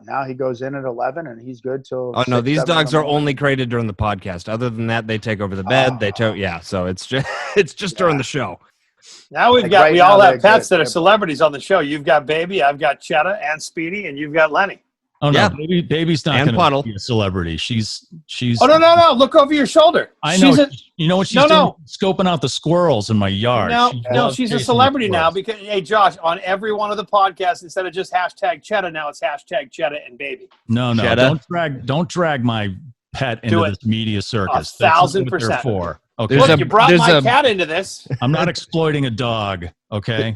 G: now he goes in at 11 and he's good till.
E: Oh no, these dogs are only crated during the podcast. Other than that, they take over the bed. So it's just during the show.
B: Now we all have pets that are celebrities on the show. You've got Baby, I've got Cheddar and Speedy, and you've got Lenny.
F: Oh no, Baby's not going to be a celebrity. She's.
B: Oh no! Look over your shoulder.
F: I know. You know what she's doing? Scoping out the squirrels in my yard.
B: No, she's a celebrity now because Josh, on every one of the podcasts, instead of just hashtag Cheddar, now it's hashtag Cheddar and Baby.
F: No,
E: Cheddar.
F: don't drag my pet into this media circus.
B: 1,000%.
F: For. Okay.
B: Look, you brought my cat into this.
F: I'm not exploiting a dog. Okay.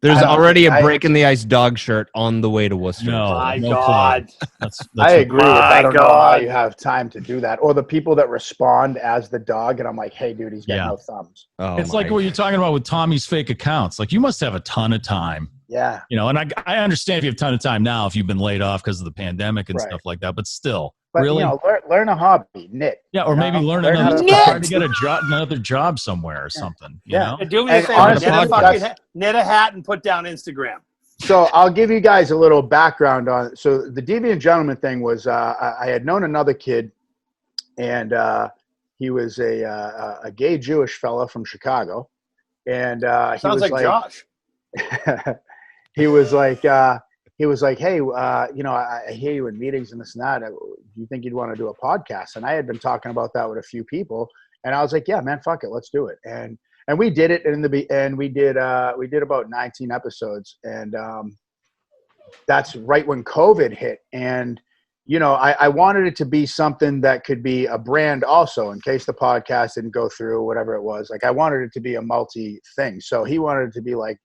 E: There's already a Break in the Ice dog shirt on the way to Worcester.
B: My God.
G: That's I agree. I don't know how you have time to do that. Or the people that respond as the dog, and I'm like, hey, dude, he's got no thumbs.
F: It's like what you're talking about with Tommy's fake accounts. Like, you must have a ton of time.
G: Yeah.
F: And I understand if you have a ton of time now, if you've been laid off because of the pandemic and stuff like that, but still.
G: But,
F: really?
G: Learn a hobby, knit.
F: Yeah, or maybe learn try to get another job somewhere or something. You know?
B: Do me a favor, knit a hat and put down Instagram.
G: So I'll give you guys a little background on it. So the Deviant Gentleman thing was I had known another kid, and he was a gay Jewish fella from Chicago. And
B: sounds like Josh.
G: He was like, hey, I hear you in meetings and this and that. Do you think you'd want to do a podcast? And I had been talking about that with a few people, and I was like, yeah, man, fuck it, let's do it. And we did it and we did about 19 episodes, and that's right when COVID hit. And I wanted it to be something that could be a brand also, in case the podcast didn't go through, whatever it was. Like, I wanted it to be a multi thing. So he wanted it to be like,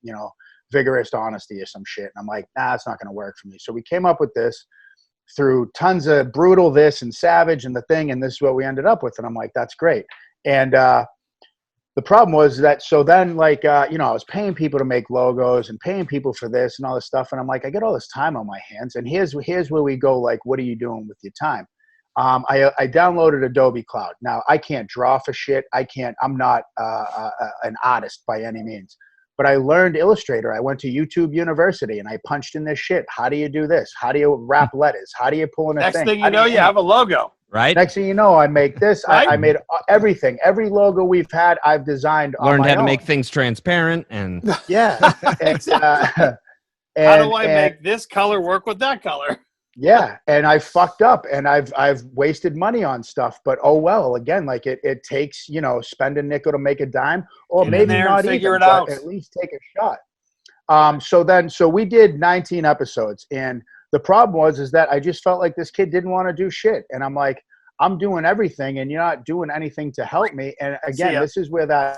G: vigorous honesty or some shit. And I'm like, nah, it's not going to work for me. So we came up with this through tons of brutal this and savage and the thing. And this is what we ended up with. And I'm like, that's great. And the problem was that, so then I was paying people to make logos and paying people for this and all this stuff. And I'm like, I get all this time on my hands. And here's where we go. Like, what are you doing with your time? I downloaded Adobe Cloud. Now, I can't draw for shit. I'm not an artist by any means. But I learned Illustrator. I went to YouTube University and I punched in this shit. How do you do this? How do you wrap letters? How do you pull in a thing?
B: Next thing you know, you have a logo.
E: Right.
G: Next thing you know, I make this. Right? I made everything. Every logo we've had, I've designed.
E: Learned how to make things transparent and.
G: Yeah.
B: How do I make this color work with that color?
G: Yeah, and I fucked up, and I've wasted money on stuff, but oh well. Again, like it takes spend a nickel to make a dime, or maybe not
B: figure
G: even,
B: it out.
G: At least take a shot. So we did 19 episodes, and the problem was that I just felt like this kid didn't want to do shit, and I'm like, I'm doing everything and you're not doing anything to help me. And again, this is where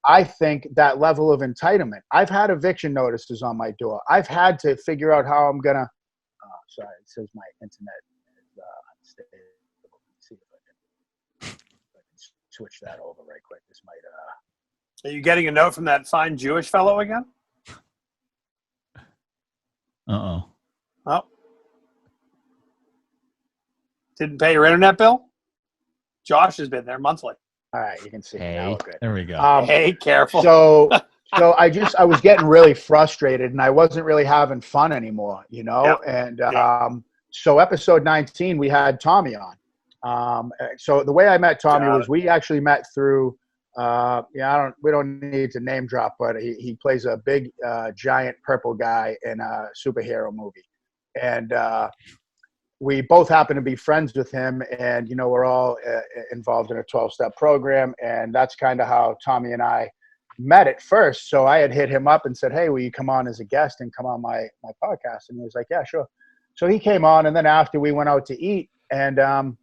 G: I think that level of entitlement. I've had eviction notices on my door. I've had to figure out how I'm going to, sorry, it says my internet is unstable. Let's see if I can switch that over right quick. This might.
B: Are you getting a note from that fine Jewish fellow again?
F: Uh-oh.
B: Oh. Didn't pay your internet bill? Josh has been there monthly.
G: All right, you can see. Now good.
F: There we go.
B: Hey, careful.
G: So I was getting really frustrated and I wasn't really having fun anymore, you know? Yep. And so episode 19, we had Tommy on. So the way I met Tommy was we actually met through, we don't need to name drop, but he plays a big, giant purple guy in a superhero movie. And we both happen to be friends with him, and, you know, we're all involved in a 12-step program, and that's kind of how Tommy and I met at first. So I had hit him up and said, hey, will you come on as a guest and come on my podcast? And he was like, yeah, sure. So he came on, and then after we went out to eat, and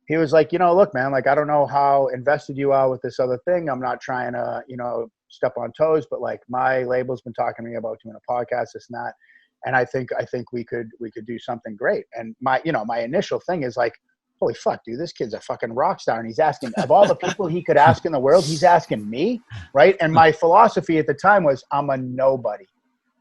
G: he was like, you know, look, man, like, I don't know how invested you are with this other thing. I'm not trying to, you know, step on toes, but like my label's been talking to me about doing a podcast, this and that. And I think we could do something great. And my initial thing is like, holy fuck, dude, this kid's a fucking rock star. And he's asking, of all the people he could ask in the world, he's asking me, right? And my philosophy at the time was, I'm a nobody.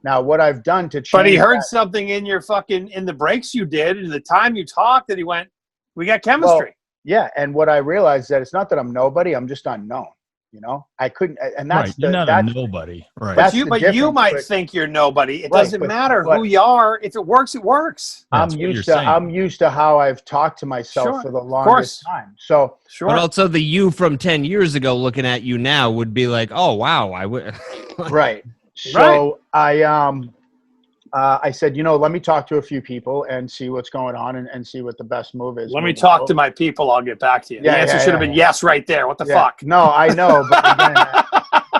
G: Now, what I've done to change.
B: But he heard something in the breaks you did, and the time you talked, that he went, we got chemistry.
G: Well, yeah, and what I realized that it's not that I'm nobody, I'm just unknown. You know, I couldn't, and that's
F: right. You're not a nobody, right?
B: But you might think you're nobody. It doesn't matter who you are. If it works, it works.
G: I'm used to how I've talked to myself for the longest time. So,
E: but also the you from 10 years ago looking at you now would be like, oh wow, I would.
G: Right. So I said, you know, let me talk to a few people and see what's going on and see what the best move is.
B: Let me talk to my people. I'll get back to you. The answer should have been yes right there. What the fuck?
G: No, I know. But again,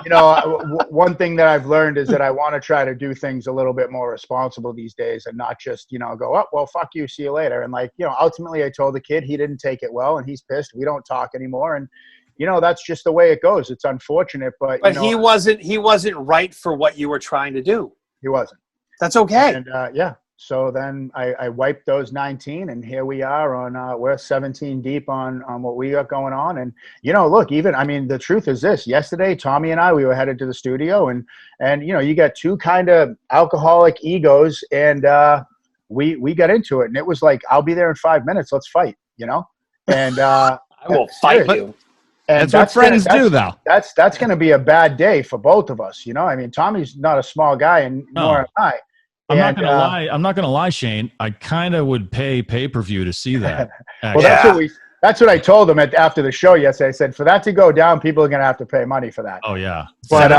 G: you know, one thing that I've learned is that I want to try to do things a little bit more responsible these days and not just, you know, go, oh, well, fuck you, see you later. And like, you know, ultimately I told the kid he didn't take it well and he's pissed. We don't talk anymore. And, you know, that's just the way it goes. It's unfortunate, but you know,
B: he wasn't right for what you were trying to do.
G: He wasn't.
B: That's okay.
G: And so then I wiped those 19, and here we are on we're 17 deep on what we got going on. And you know, look, the truth is this: yesterday, Tommy and I, we were headed to the studio, and you know, you got two kind of alcoholic egos, and we got into it, and it was like, I'll be there in 5 minutes. Let's fight, you know. And I
B: will fight you.
G: And
E: that's what friends do, though.
G: That's going to be a bad day for both of us, you know. I mean, Tommy's not a small guy, and nor am I.
F: I'm not gonna lie. I'm not gonna lie, Shane. I kind of would pay pay-per-view to see that.
G: Well, that's what I told him after the show yesterday. I said, for that to go down, people are gonna have to pay money for that.
F: Oh yeah.
G: But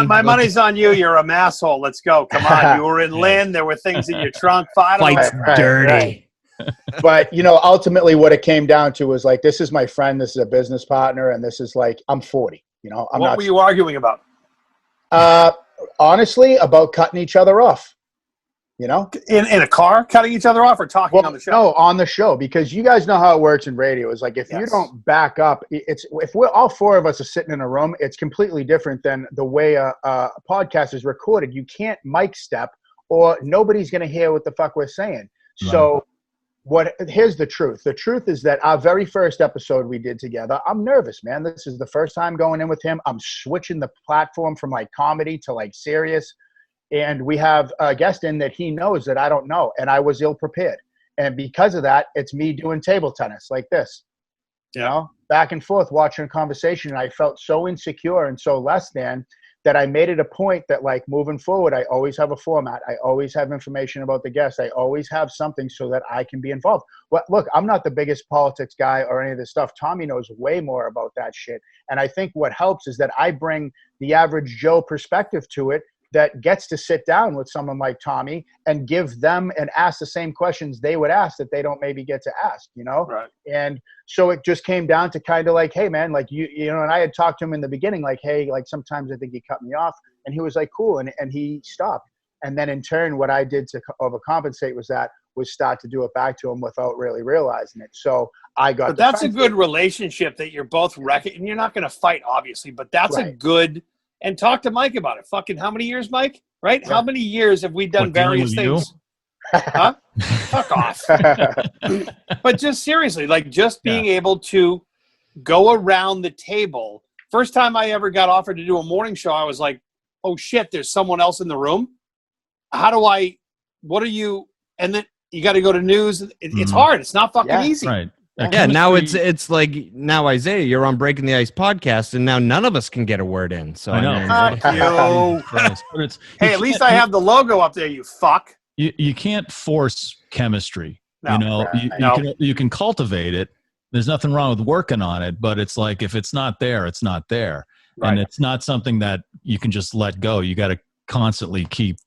B: my money's on you. You're a masshole. Let's go. Come on. You were in Lynn. There were things in your trunk.
E: Fight's dirty.
G: Right. But you know, ultimately, what it came down to was like, this is my friend. This is a business partner, and this is like, I'm 40. You know,
B: what were you arguing about?
G: Honestly, about cutting each other off. You know,
B: in a car, cutting each other off, or talking on the show?
G: No, on the show, because you guys know how it works in radio. It's like, if you don't back up, if we're all four of us are sitting in a room, it's completely different than the way a podcast is recorded. You can't mic step, or nobody's going to hear what the fuck we're saying. Right. So here's the truth. The truth is that our very first episode we did together, I'm nervous, man. This is the first time going in with him. I'm switching the platform from like comedy to like serious. And we have a guest in that he knows that I don't know. And I was ill prepared. And because of that, it's me doing table tennis like this, you know, back and forth, watching a conversation. And I felt so insecure and so less than that I made it a point that, like, moving forward, I always have a format. I always have information about the guest. I always have something so that I can be involved. Well, look, I'm not the biggest politics guy or any of this stuff. Tommy knows way more about that shit. And I think what helps is that I bring the average Joe perspective to it, that gets to sit down with someone like Tommy and give them and ask the same questions they would ask that they don't maybe get to ask, you know?
B: Right.
G: And so it just came down to kind of like, hey man, like you know, and I had talked to him in the beginning, like, hey, like sometimes I think you cut me off, and he was like, cool. And he stopped. And then in turn, what I did to overcompensate was that was start to do it back to him without really realizing it. So I got.
B: But that's a good relationship that you're both and you're not going to fight, obviously. But that's a good. And talk to Mike about it. Fucking how many years, Mike? Right? Yeah. How many years have we done various things? Huh? Fuck off. But just seriously, like just being able to go around the table. First time I ever got offered to do a morning show, I was like, oh shit, there's someone else in the room. What are you? And then you got to go to news. It's hard. It's not fucking easy.
F: Right.
E: Yeah, now it's like now Isaiah, you're on Breaking the Ice podcast, and now none of us can get a word in. So
F: I know.
B: Hey, at least I have the logo up there. You fuck.
F: You can't force chemistry.
B: No,
F: you can cultivate it. There's nothing wrong with working on it, but it's like if it's not there, it's not there, and it's not something that you can just let go. You got to constantly keep,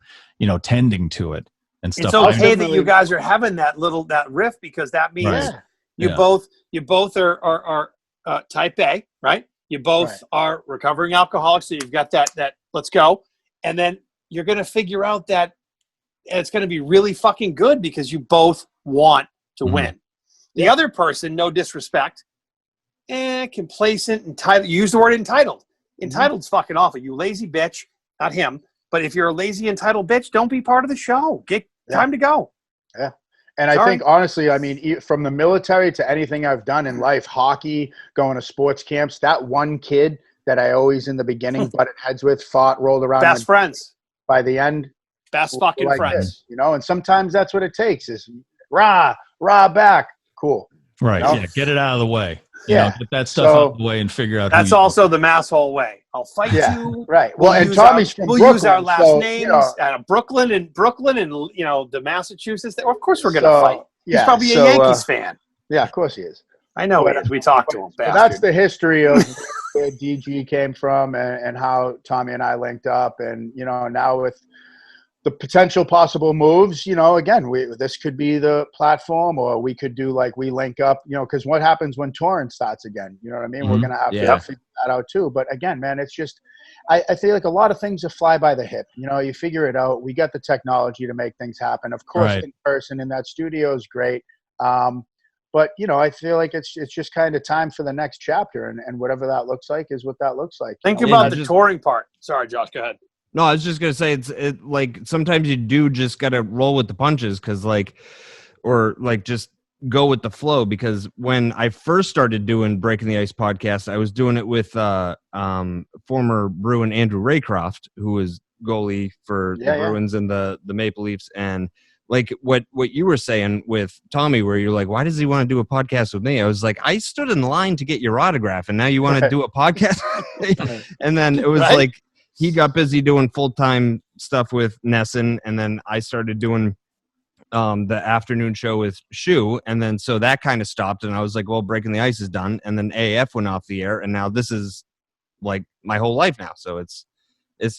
F: tending to it and stuff.
B: It's okay that you guys are having that riff because that means. You both are type A, right? You both are recovering alcoholics, so you've got that let's go. And then you're going to figure out that it's going to be really fucking good because you both want to win. The other person, no disrespect, complacent, entitled. You use the word entitled. Entitled's fucking awful. You lazy bitch, not him. But if you're a lazy entitled bitch, don't be part of the show. Get time to go.
G: Yeah. And I think, honestly, I mean, from the military to anything I've done in life, hockey, going to sports camps, that one kid that I always in the beginning butted heads with, fought, rolled around.
B: Best friends.
G: By the end.
B: Best fucking friends.
G: This, and sometimes that's what it takes is rah back. Cool.
F: Right. Yeah. Get it out of the way. Get that stuff out of the way and figure out.
B: That's also the masshole way. I'll fight you.
G: Right. Well, and Tommy's from Brooklyn.
B: We'll use our last names out of Brooklyn and the Massachusetts. Of course we're going to fight. He's probably a Yankees fan.
G: Yeah, of course he is.
B: I know he is. We talked to him.
G: So that's the history of where DG came from and how Tommy and I linked up. And, now with the potential possible moves, again, this could be the platform, or we could do like we link up, because what happens when touring starts again? You know what I mean? Mm-hmm. We're going to have to figure that out too. But again, man, it's just, I feel like a lot of things are fly by the hip. You figure it out. We got the technology to make things happen. Of course, in person in that studio is great. But, I feel like it's just kind of time for the next chapter, and whatever that looks like is what that looks like.
B: Think about the touring part. Sorry, Josh, go ahead.
E: No, I was just going to say it's like sometimes you do just got to roll with the punches or just go with the flow, because when I first started doing Breaking the Ice podcast, I was doing it with former Bruin Andrew Raycroft, who was goalie for the Bruins and the Maple Leafs. And like what you were saying with Tommy, where you're like, why does he want to do a podcast with me? I was like, I stood in line to get your autograph, and now you want to do a podcast? And then it was like, he got busy doing full-time stuff with Nesson, and then I started doing the afternoon show with Shu, and then so that kind of stopped, and I was like, well, Breaking the Ice is done, and then AAF went off the air, and now this is like my whole life now, so it's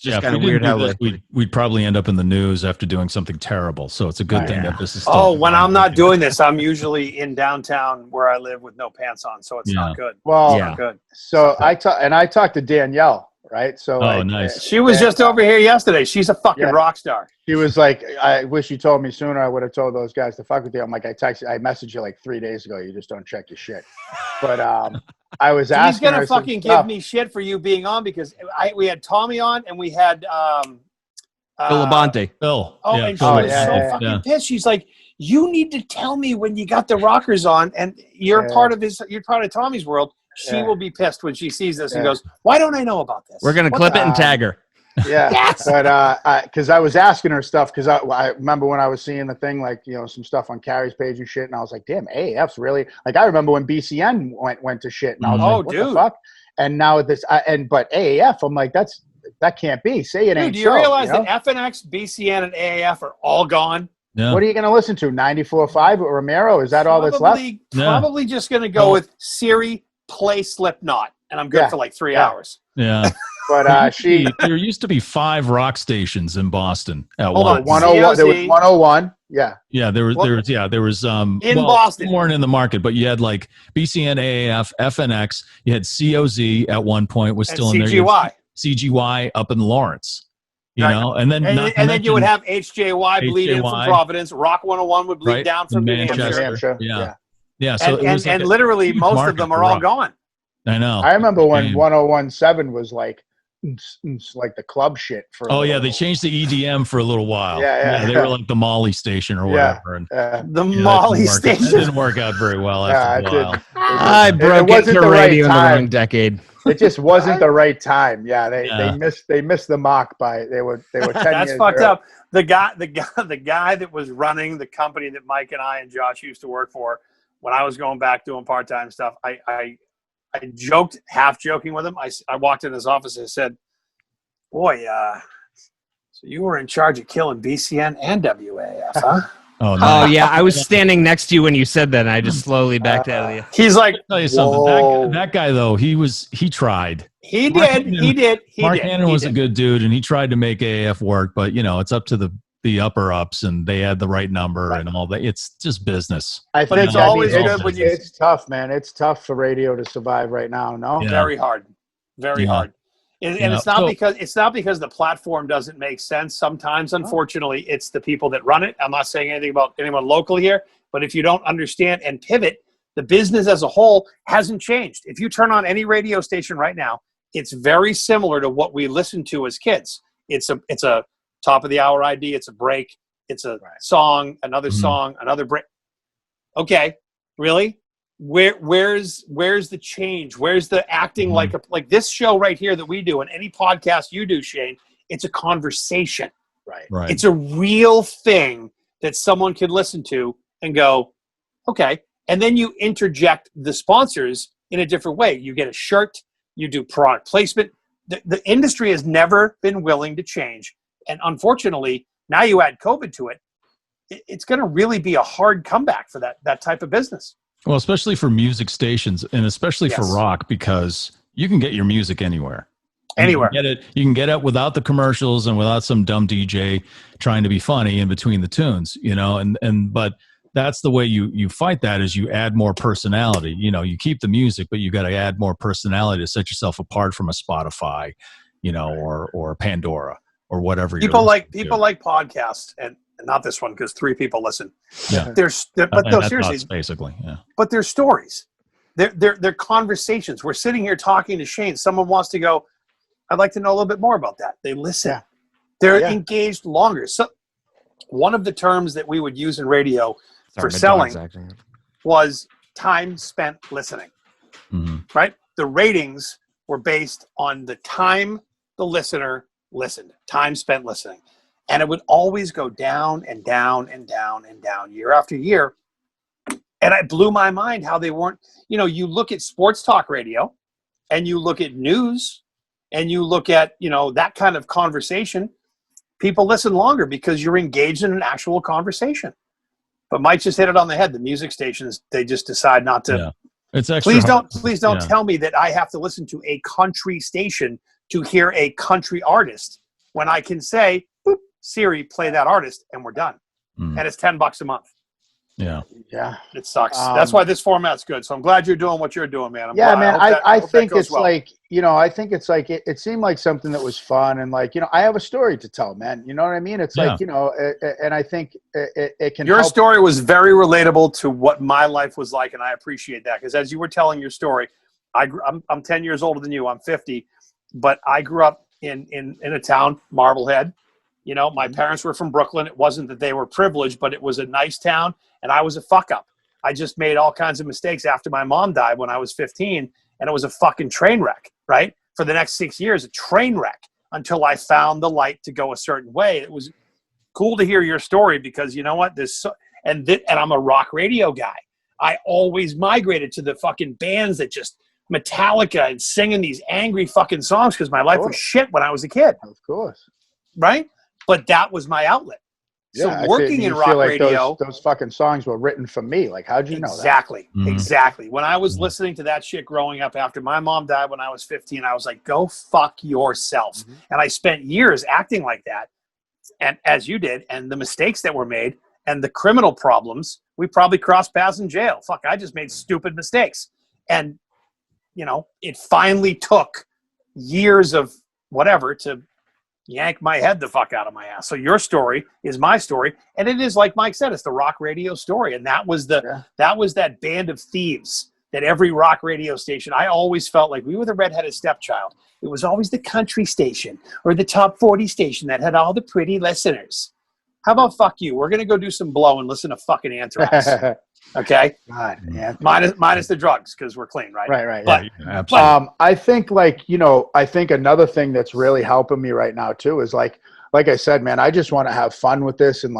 E: just kind of weird how
F: we'd probably end up in the news after doing something terrible, so it's a good thing that this is still
B: when I'm not doing this, I'm usually in downtown where I live with no pants on, so it's not good.
G: Well, not good. So I talked to Danielle. Right. So
F: nice.
B: She was just over here yesterday. She's a fucking rock star.
G: She was like, I wish you told me sooner. I would have told those guys to fuck with you. I'm like, I messaged you like 3 days ago. You just don't check your shit. But I was asking.
B: He's gonna fucking give me shit for you being on, because we had Tommy on and we had
E: Bill Labonte.
F: Bill.
B: Oh, and she was so fucking pissed. She's like, you need to tell me when you got the rockers on, and you're part of Tommy's world. She will be pissed when she sees this and goes, why don't I know about this?
E: We're going to clip it and tag her.
G: Yeah. Yes. But because I was asking her stuff, because I remember when I was seeing the thing, like, some stuff on Carrie's page and shit, and I was like, damn, AAF's really, like, I remember when BCN went to shit, and I was like, what the fuck? And now but AAF, I'm like, that can't be. Say it ain't.
B: Do you realize that FNX, BCN, and AAF are all gone?
G: Yeah. What are you going to listen to? 94.5 or Romero? Is that all that's left?
B: Probably just going to go with Siri, play Slipknot, and I'm good for like 3 hours.
F: Yeah.
G: But
F: there used to be 5 rock stations in Boston at
G: once. 101. There was 101. Yeah.
F: Yeah, there was
B: in Boston.
F: Weren't in the market, but you had like BCN, AAF, FNX, you had COZ at one point, was still in there.
B: CGY.
F: CGY up in Lawrence. You know, and then
B: you would have HJY bleed in from Providence. Rock 101 would bleed down from New
G: Hampshire.
F: Yeah. So
B: and literally most of them are all gone.
F: I know.
G: I remember when 1017 was like the club shit for.
F: Oh yeah, they changed the EDM for a little while.
G: Yeah.
F: They were like the Molly station or whatever. And
B: the Molly station.
F: That didn't work out very well after a while.
E: I broke into radio in the wrong decade.
G: It just wasn't the right time. Yeah, they missed the mark by they were 10
B: That's
G: years
B: fucked
G: early.
B: up. The guy that was running the company that Mike and I and Josh used to work for when I was going back doing part-time stuff, I joked, half joking with him. I walked in his office and said, "Boy, so you were in charge of killing BCN and WAF, huh?"
F: Oh, no.
E: Yeah, I was standing next to you when you said that, and I just slowly backed out of you.
B: He's like,
F: I'll tell you something. That guy though, he tried.
B: He did.
F: Mark Hannon was a good dude, and he tried to make AAF work, but it's up to the upper ups, and they had the right number and all that. It's just business.
G: I think
B: it's always good when
G: it's tough, man. It's tough for radio to survive right now. No,
B: very hard, very hard. And it's not because the platform doesn't make sense. Sometimes, unfortunately, it's the people that run it. I'm not saying anything about anyone local here, but if you don't understand and pivot, the business as a whole hasn't changed. If you turn on any radio station right now, it's very similar to what we listened to as kids. It's a top of the hour ID. It's a break. It's a song, another song, another break. Okay, really? Where's the change? Where's the acting like this show right here that we do, and any podcast you do, Shane? It's a conversation.
G: Right.
B: It's a real thing that someone can listen to and go, okay. And then you interject the sponsors in a different way. You get a shirt. You do product placement. The industry has never been willing to change, and unfortunately, now you add COVID to it. It's going to really be a hard comeback for that type of business.
F: Well, especially for music stations, and especially for rock, because you can get your music anywhere.
B: Anywhere.
F: You can get it without the commercials and without some dumb DJ trying to be funny in between the tunes, but that's the way you fight that, is you add more personality. You keep the music, but you got to add more personality to set yourself apart from a Spotify, or Pandora or whatever.
B: People like podcasts, and not this one because 3 people listen.
F: Yeah.
B: Seriously,
F: basically, yeah.
B: But they're stories. They're conversations. We're sitting here talking to Shane. Someone wants to go, I'd like to know a little bit more about that. They listen.
G: Yeah.
B: They're engaged longer. So one of the terms that we would use in radio for selling was time spent listening.
F: Mm-hmm.
B: Right? The ratings were based on the time the listener listened, time spent listening. And it would always go down and down and down and down year after year. And it blew my mind how they weren't, you look at sports talk radio and you look at news and you look at, that kind of conversation. People listen longer because you're engaged in an actual conversation. But Mike just hit it on the head. The music stations, they just decide not to.
F: Yeah. It's extra
B: please don't tell me that I have to listen to a country station to hear a country artist when I can say, boop, Siri, play that artist, and we're done. And it's $10 a month.
F: Yeah.
B: It sucks. That's why this format's good. So I'm glad you're doing what you're doing, man.
G: I think it's like, it seemed like something that was fun, and I have a story to tell, man. You know what I mean? It's like, and I think it can.
B: Your story was very relatable to what my life was like, and I appreciate that, because as you were telling your story, I'm 10 years older than you. I'm 50, but I grew up in a town, Marblehead. My parents were from Brooklyn. It wasn't that they were privileged, but it was a nice town, and I was a fuck up. I just made all kinds of mistakes after my mom died when I was 15, and it was a fucking train wreck, right? For the next 6 years, a train wreck until I found the light to go a certain way. It was cool to hear your story because you know what? And I'm a rock radio guy. I always migrated to the fucking bands that just Metallica and singing these angry fucking songs because my life was shit when I was a kid.
G: Of course.
B: Right? But that was my outlet.
G: Yeah,
B: so working in rock radio,
G: those fucking songs were written for me. Like, how'd you know that?
B: Exactly. When I was listening to that shit growing up after my mom died when I was 15, I was like, go fuck yourself. And I spent years acting like that, and as you did, and the mistakes that were made and the criminal problems, we probably crossed paths in jail. Fuck, I just made stupid mistakes. And, it finally took years of whatever to yank my head the fuck out of my ass. So your story is my story, and it is, like Mike said, it's the rock radio story, and that was that band of thieves that every rock radio station. I always felt like we were the redheaded stepchild. It was always the country station or the top 40 station that had all the pretty listeners. How about fuck you? We're gonna go do some blow and listen to fucking Anthrax. Okay.
G: God, yeah.
B: Minus the drugs, because we're clean, right?
G: Right.
B: But,
F: yeah, absolutely.
G: I think I think another thing that's really helping me right now too is like I said, man, I just want to have fun with this and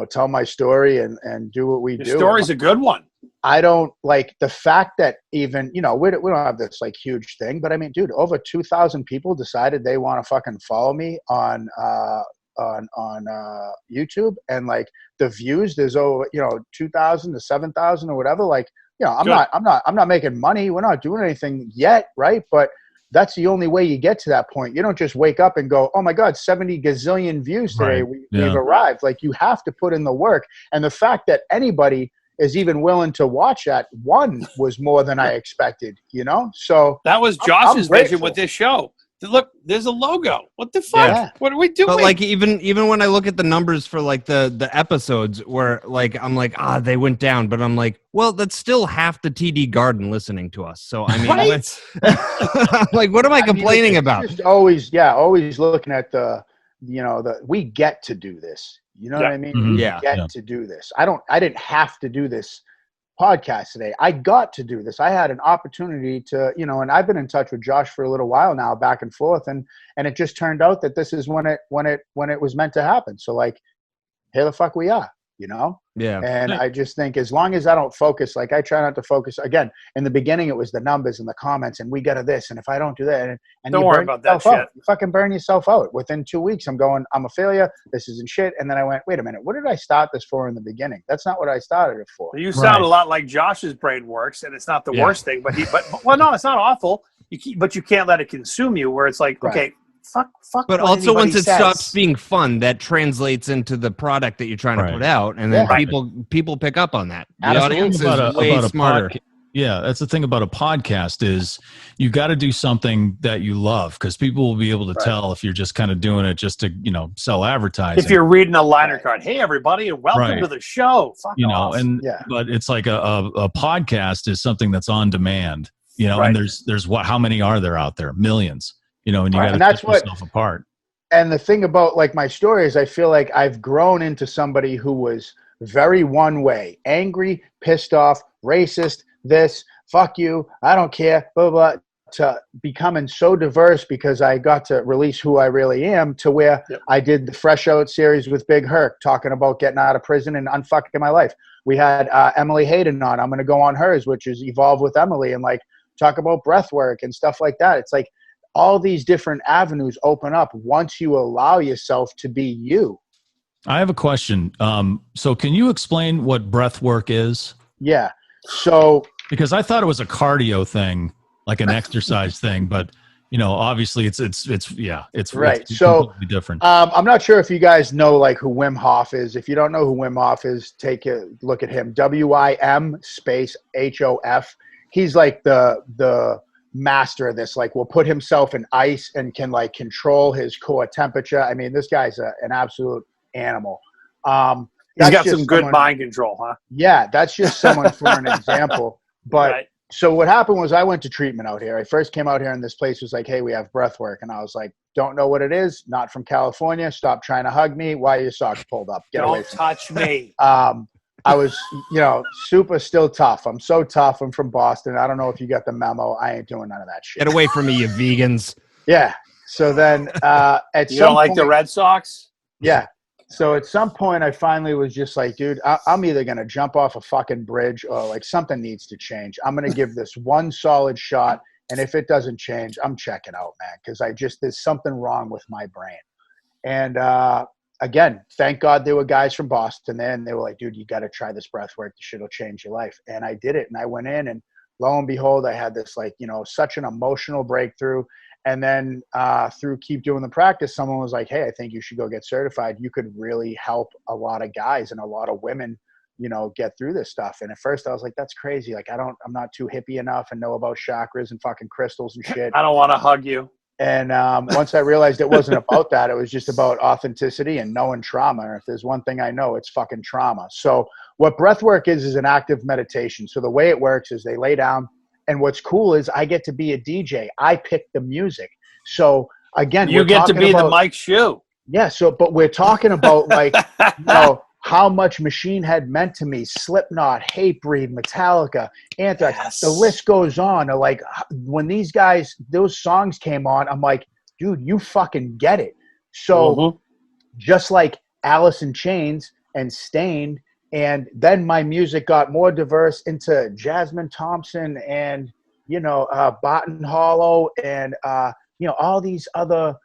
G: tell my story and do what we do.
B: The story's a good one.
G: I don't like the fact that even, we don't have this like huge thing, but I mean, dude, over 2,000 people decided they want to fucking follow me on YouTube, and like the views, there's over 2,000 to 7,000 or whatever. Like, I'm not making money. We're not doing anything yet, right? But that's the only way you get to that point. You don't just wake up and go, oh my God, 70 gazillion views today.
F: Right.
G: We've arrived. Like, you have to put in the work. And the fact that anybody is even willing to watch that was more than I expected, So
B: that was Josh's vision with this show. Look, there's a logo. What the fuck?
G: Yeah.
B: What are we doing?
E: But like even when I look at the numbers for like the episodes where like I'm like, they went down, but I'm like, well, that's still half the TD Garden listening to us. So I mean,
B: right?
E: like, what am I complaining about?
G: Just always looking at we get to do this. You know what I mean?
F: Mm-hmm.
G: We get to do this. I didn't have to do this podcast today. I got to do this. I had an opportunity to, and I've been in touch with Josh for a little while now, back and forth, and it just turned out that this is when it was meant to happen. So like, here the fuck we are,
E: Yeah.
G: And I just think as long as I don't focus, like I try not to focus. Again, in the beginning, it was the numbers and the comments, and we got to this, and if I don't do that, and
B: don't worry about that shit.
G: You fucking burn yourself out. Within 2 weeks, I'm a failure. This isn't shit. And then I went, wait a minute, what did I start this for in the beginning? That's not what I started it for.
B: You sound a lot like Josh's brain works, and it's not the worst thing. But no, it's not awful. But you can't let it consume you. Where it's like, okay. Fuck.
E: But also, once it stops being fun, that translates into the product that you're trying to put out, and then people pick up on that. The audience is way smarter.
F: Yeah, that's the thing about a podcast is you got to do something that you love, because people will be able to tell if you're just kind of doing it just to sell advertising.
B: If you're reading a liner card, hey everybody, and welcome to the show. Fuck off.
F: But it's like a podcast is something that's on demand. And there's how many are there out there? Millions. And you got to cut yourself apart.
G: And the thing about like my story is I feel like I've grown into somebody who was very one way, angry, pissed off, racist, this, fuck you, I don't care, blah, blah, to becoming so diverse because I got to release who I really am, to where I did the Fresh Out series with Big Herc, talking about getting out of prison and unfucking my life. We had Emily Hayden on. I'm going to go on hers, which is Evolve with Emily, and like talk about breath work and stuff like that. It's like, all these different avenues open up once you allow yourself to be you.
F: I have a question. So can you explain what breath work is?
G: Yeah. So,
F: because I thought it was a cardio thing, like an exercise thing, but obviously it's right.
G: It's
F: completely different.
G: I'm not sure if you guys know like who Wim Hof is. If you don't know who Wim Hof is, take a look at him. WIM space HOF. He's like the master of this, like will put himself in ice and can like control his core temperature. I mean, this guy's an absolute animal.
B: He's got some good mind control, huh?
G: Yeah, that's just someone for an example. But so what happened was I went to treatment out here. I first came out here and this place was like, hey, we have breath work. And I was like, don't know what it is. Not from California. Stop trying to hug me. Why are your socks pulled up? Get away from
B: touch me.
G: I was, super still tough. I'm so tough. I'm from Boston. I don't know if you got the memo. I ain't doing none of that shit.
E: Get away from me, you vegans.
G: Yeah. So then
B: you don't like the Red Sox?
G: Yeah. So at some point I finally was just like, dude, I'm either going to jump off a fucking bridge or like something needs to change. I'm going to give this one solid shot. And if it doesn't change, I'm checking out, man. Cause there's something wrong with my brain. And, again, thank God there were guys from Boston there, and they were like, dude, you got to try this breath work. This shit will change your life. And I did it. And I went in, and lo and behold, I had this like, such an emotional breakthrough. And then through keep doing the practice, someone was like, hey, I think you should go get certified. You could really help a lot of guys and a lot of women, get through this stuff. And at first I was like, that's crazy. Like, I'm not too hippie enough and know about chakras and fucking crystals and shit.
B: I don't want to hug you.
G: And once I realized it wasn't about that, it was just about authenticity and knowing trauma. And if there's one thing I know, it's fucking trauma. So what breath work is an active meditation. So the way it works is they lay down. And what's cool is I get to be a DJ. I pick the music. So again,
B: you get to be the Mike Shoe.
G: Yeah. So, but we're talking about like, you know, how much Machine Head meant to me, Slipknot, Hatebreed, Metallica, Anthrax,
B: Yes.
G: The list goes on. Like when these guys, those songs came on, I'm like, dude, you fucking get it. So just like Alice in Chains and Stained, and then my music got more diverse into Jasmine Thompson and, you know, Barton Hollow and, you know, all these other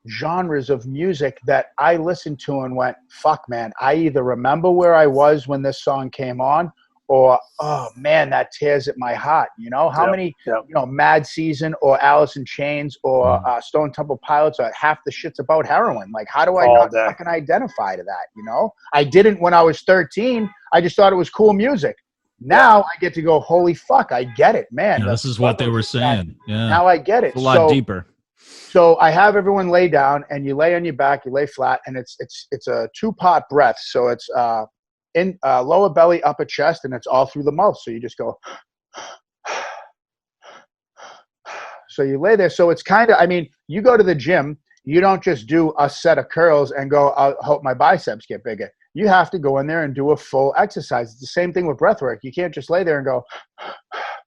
G: genres of music that I listened to and went, fuck, man, I either remember where I was when this song came on or, oh, man, that tears at my heart. You know, how many, you know, Mad Season or Alice in Chains or Stone Temple Pilots, or half the shit's about heroin. Like, how do I not fucking identify to that, you know? I didn't when I was 13. I just thought it was cool music. Now I get to go, holy fuck, I get it, man.
F: Yeah, this is what they were saying. Yeah.
G: Now I get it.
E: It's a lot deeper.
G: So I have everyone lay down, and you lay on your back, you lay flat, and it's a 2-part breath. So it's in lower belly, upper chest, and it's all through the mouth. So you just go. So you lay there. So it's kind of, I mean, you go to the gym, you don't just do a set of curls and go, I hope my biceps get bigger. You have to go in there and do a full exercise. It's the same thing with breath work. You can't just lay there and go,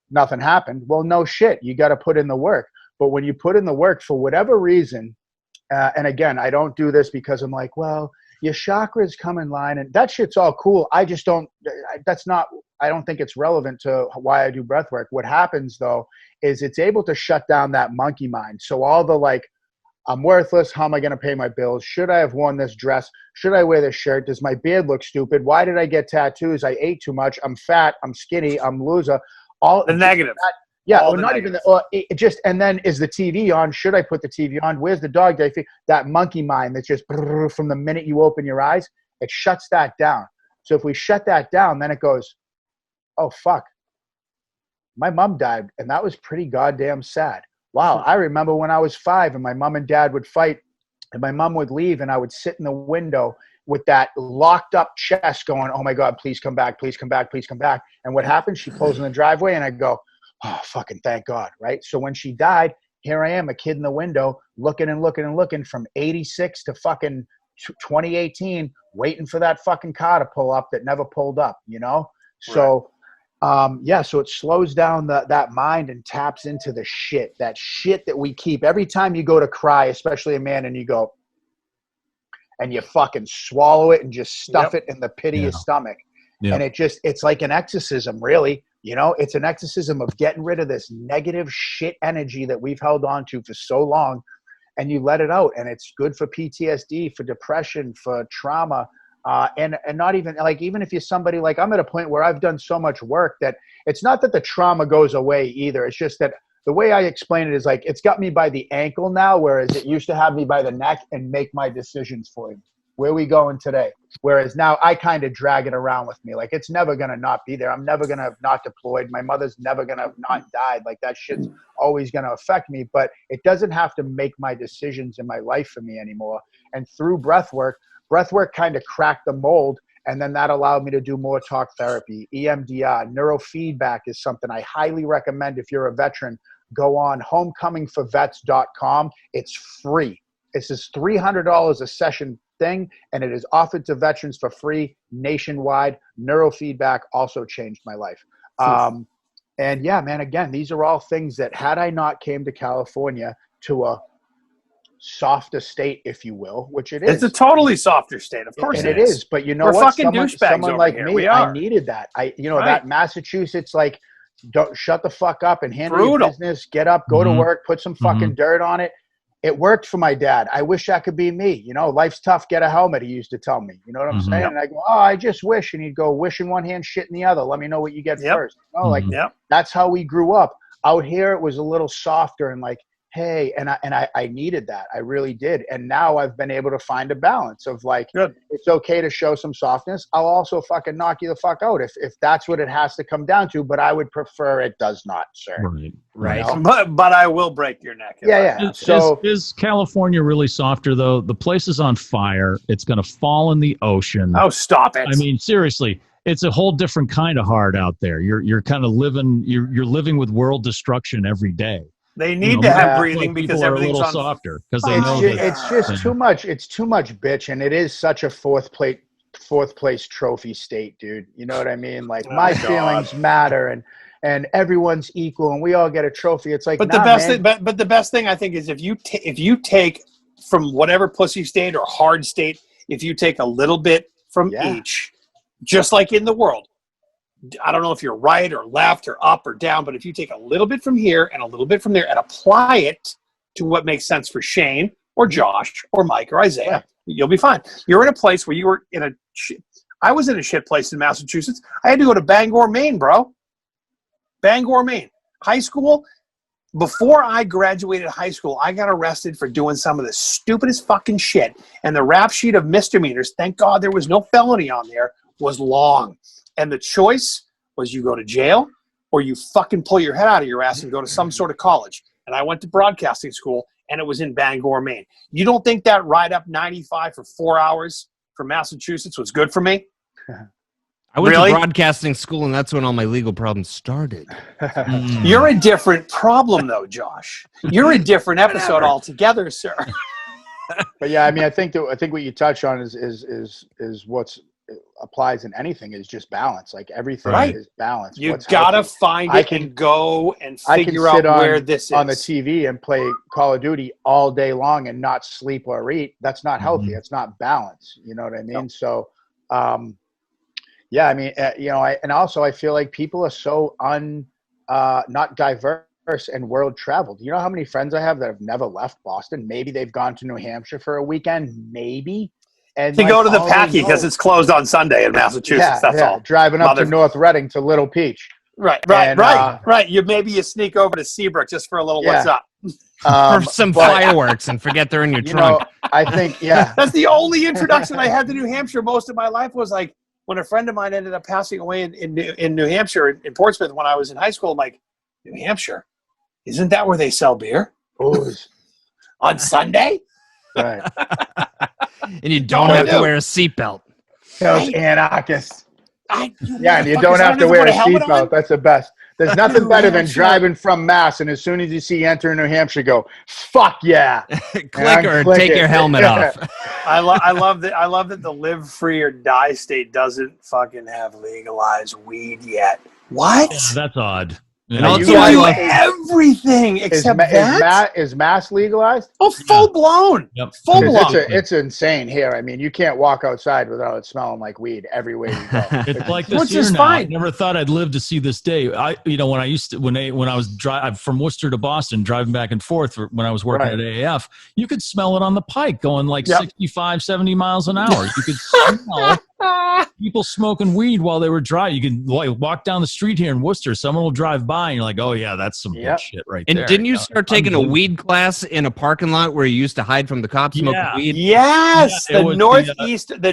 G: nothing happened. Well, no shit. You got to put in the work. But when you put in the work, for whatever reason, and again, I don't do this because I'm like, well, your chakras come in line, and that shit's all cool. I just don't, I don't think it's relevant to why I do breath work. What happens, though, is it's able to shut down that monkey mind. So all the like, I'm worthless. How am I going to pay my bills? Should I have worn this dress? Should I wear this shirt? Does my beard look stupid? Why did I get tattoos? I ate too much. I'm fat. I'm skinny. I'm loser. All
B: the negative.
G: Yeah, or not even it just, and then is the TV on? Should I put the TV on? Where's the dog? That monkey mind that's just from the minute you open your eyes, it shuts that down. So if we shut that down, then it goes, oh, fuck. My mom died, and that was pretty goddamn sad. Wow, I remember when I was 5 and my mom and dad would fight, and my mom would leave, and I would sit in the window with that locked up chest going, oh, my God, please come back, please come back, please come back. And what happened? She pulls in the driveway, and I go, oh, fucking thank God, right? So when she died, here I am, a kid in the window, looking and looking and looking from 86 to fucking 2018, waiting for that fucking car to pull up that never pulled up, you know? So, so it slows down that mind and taps into the shit, that shit that we keep. Every time you go to cry, especially a man, and you go, and you fucking swallow it and just stuff it in the pit of your stomach. And it's like an exorcism, really. You know, it's an exorcism of getting rid of this negative shit energy that we've held on to for so long, and you let it out. And it's good for PTSD, for depression, for trauma. And not even like, even if you're somebody like, I'm at a point where I've done so much work that it's not that the trauma goes away either. It's just that the way I explain it is like, it's got me by the ankle now, whereas it used to have me by the neck and make my decisions for you. Where are we going today? Whereas now I kind of drag it around with me. Like, it's never going to not be there. I'm never going to not deployed. My mother's never going to not died. Like, that shit's always going to affect me, but it doesn't have to make my decisions in my life for me anymore. And through breath work kind of cracked the mold. And then that allowed me to do more talk therapy, EMDR, neurofeedback is something I highly recommend. If you're a veteran, go on homecomingforvets.com. It's free. It's just $300 a session thing, and it is offered to veterans for free nationwide. Neurofeedback also changed my life. And yeah, man, again, these are all things that had I not came to California to a softer state, if you will, which it is.
B: It's a totally softer state, of course.
G: And it is. But you know
B: We're
G: what?
B: fucking douchebags
G: someone like
B: here.
G: me, I needed that. That Massachusetts, like, don't shut the fuck up and handle your business. Get up, go to work, put some fucking dirt on it. It worked for my dad. I wish that could be me. You know, life's tough. Get a helmet, he used to tell me. You know what I'm saying? And I go, oh, I just wish. And he'd go, wish in one hand, shit in the other. Let me know what you get first. You know, like, that's how we grew up. Out here, it was a little softer. And like, hey, and I needed that. I really did. And now I've been able to find a balance of like,
B: Good.
G: It's okay to show some softness. I'll also fucking knock you the fuck out if that's what it has to come down to, but I would prefer it does not, sir.
E: Right.
G: You know?
B: But I will break your neck.
G: Yeah.
F: So is California really softer though? The place is on fire. It's going to fall in the ocean.
B: Oh, stop it.
F: I mean, seriously, it's a whole different kind of hard out there. You're kind of living, you're living with world destruction every day.
B: They need to have breathing
F: like
B: because
F: people are a
B: everything's
F: little
B: on
F: softer because they know
G: it's just too much. It's too much bitch, and it is such a fourth place trophy state, dude. You know what I mean? Like my feelings matter, and everyone's equal, and we all get a trophy. It's like,
B: but the best thing I think is if you take from whatever pussy state or hard state, if you take a little bit from each, just like in the world. I don't know if you're right or left or up or down, but if you take a little bit from here and a little bit from there and apply it to what makes sense for Shane or Josh or Mike or Isaiah, you'll be fine. You're in a place where you were in I was in a shit place in Massachusetts. I had to go to Bangor, Maine, bro. Bangor, Maine. High school. Before I graduated high school, I got arrested for doing some of the stupidest fucking shit. And the rap sheet of misdemeanors, thank God there was no felony on there, was long. And the choice was you go to jail or you fucking pull your head out of your ass and go to some sort of college. And I went to broadcasting school, and it was in Bangor, Maine. You don't think that ride up 95 for 4 hours from Massachusetts was good for me?
E: I went to broadcasting school, and that's when all my legal problems started.
B: You're a different problem, though, Josh. You're a different episode altogether, sir.
G: But yeah, I mean, I think what you touch on is what's applies in anything is just balance. Like everything is balance.
B: You gotta find it and go and figure out where this is.
G: On the TV and play Call of Duty all day long and not sleep or eat. That's not healthy. It's not balance. You know what I mean? No. So, yeah, I mean, and also I feel like people are so not diverse and world traveled. You know how many friends I have that have never left Boston? Maybe they've gone to New Hampshire for a weekend, maybe. And
B: to go to the Packy because it's closed on Sunday in Massachusetts. That's all.
G: Driving up to North Reading to Little Peach.
B: Right. Maybe you sneak over to Seabrook just for a little what's up.
E: For some fireworks and forget they're in your trunk.
G: I think,
B: that's the only introduction I had to New Hampshire. Most of my life was like when a friend of mine ended up passing away in New Hampshire, in Portsmouth, when I was in high school. I'm like, New Hampshire? Isn't that where they sell beer? On Sunday?
G: Right.
E: And you don't have to wear a seatbelt.
G: Those anarchists. And you don't have to wear a seatbelt. That's the best. There's nothing better than driving from Mass, and as soon as you see enter New Hampshire, go, fuck yeah.
E: Click or take your helmet off.
B: I love that the live free or die state doesn't fucking have legalized weed yet. What?
F: Yeah, that's odd.
E: And
B: also, everything except that.
G: Is Mass legalized?
B: Oh, full blown.
F: Yep.
B: Full blown.
G: It's insane here. I mean, you can't walk outside without it smelling like weed everywhere you go.
F: It's like this year now. I never thought I'd live to see this day. When I was from Worcester to Boston, driving back and forth when I was working at AAF, you could smell it on the pike going like 65, 70 miles an hour. You could smell people smoking weed while they were driving. You can walk down the street here in Worcester. Someone will drive by, and you're like, "Oh yeah, that's some good shit right there."
E: And didn't you start taking a weed class in a parking lot where you used to hide from the cops smoking weed?
B: Yes, the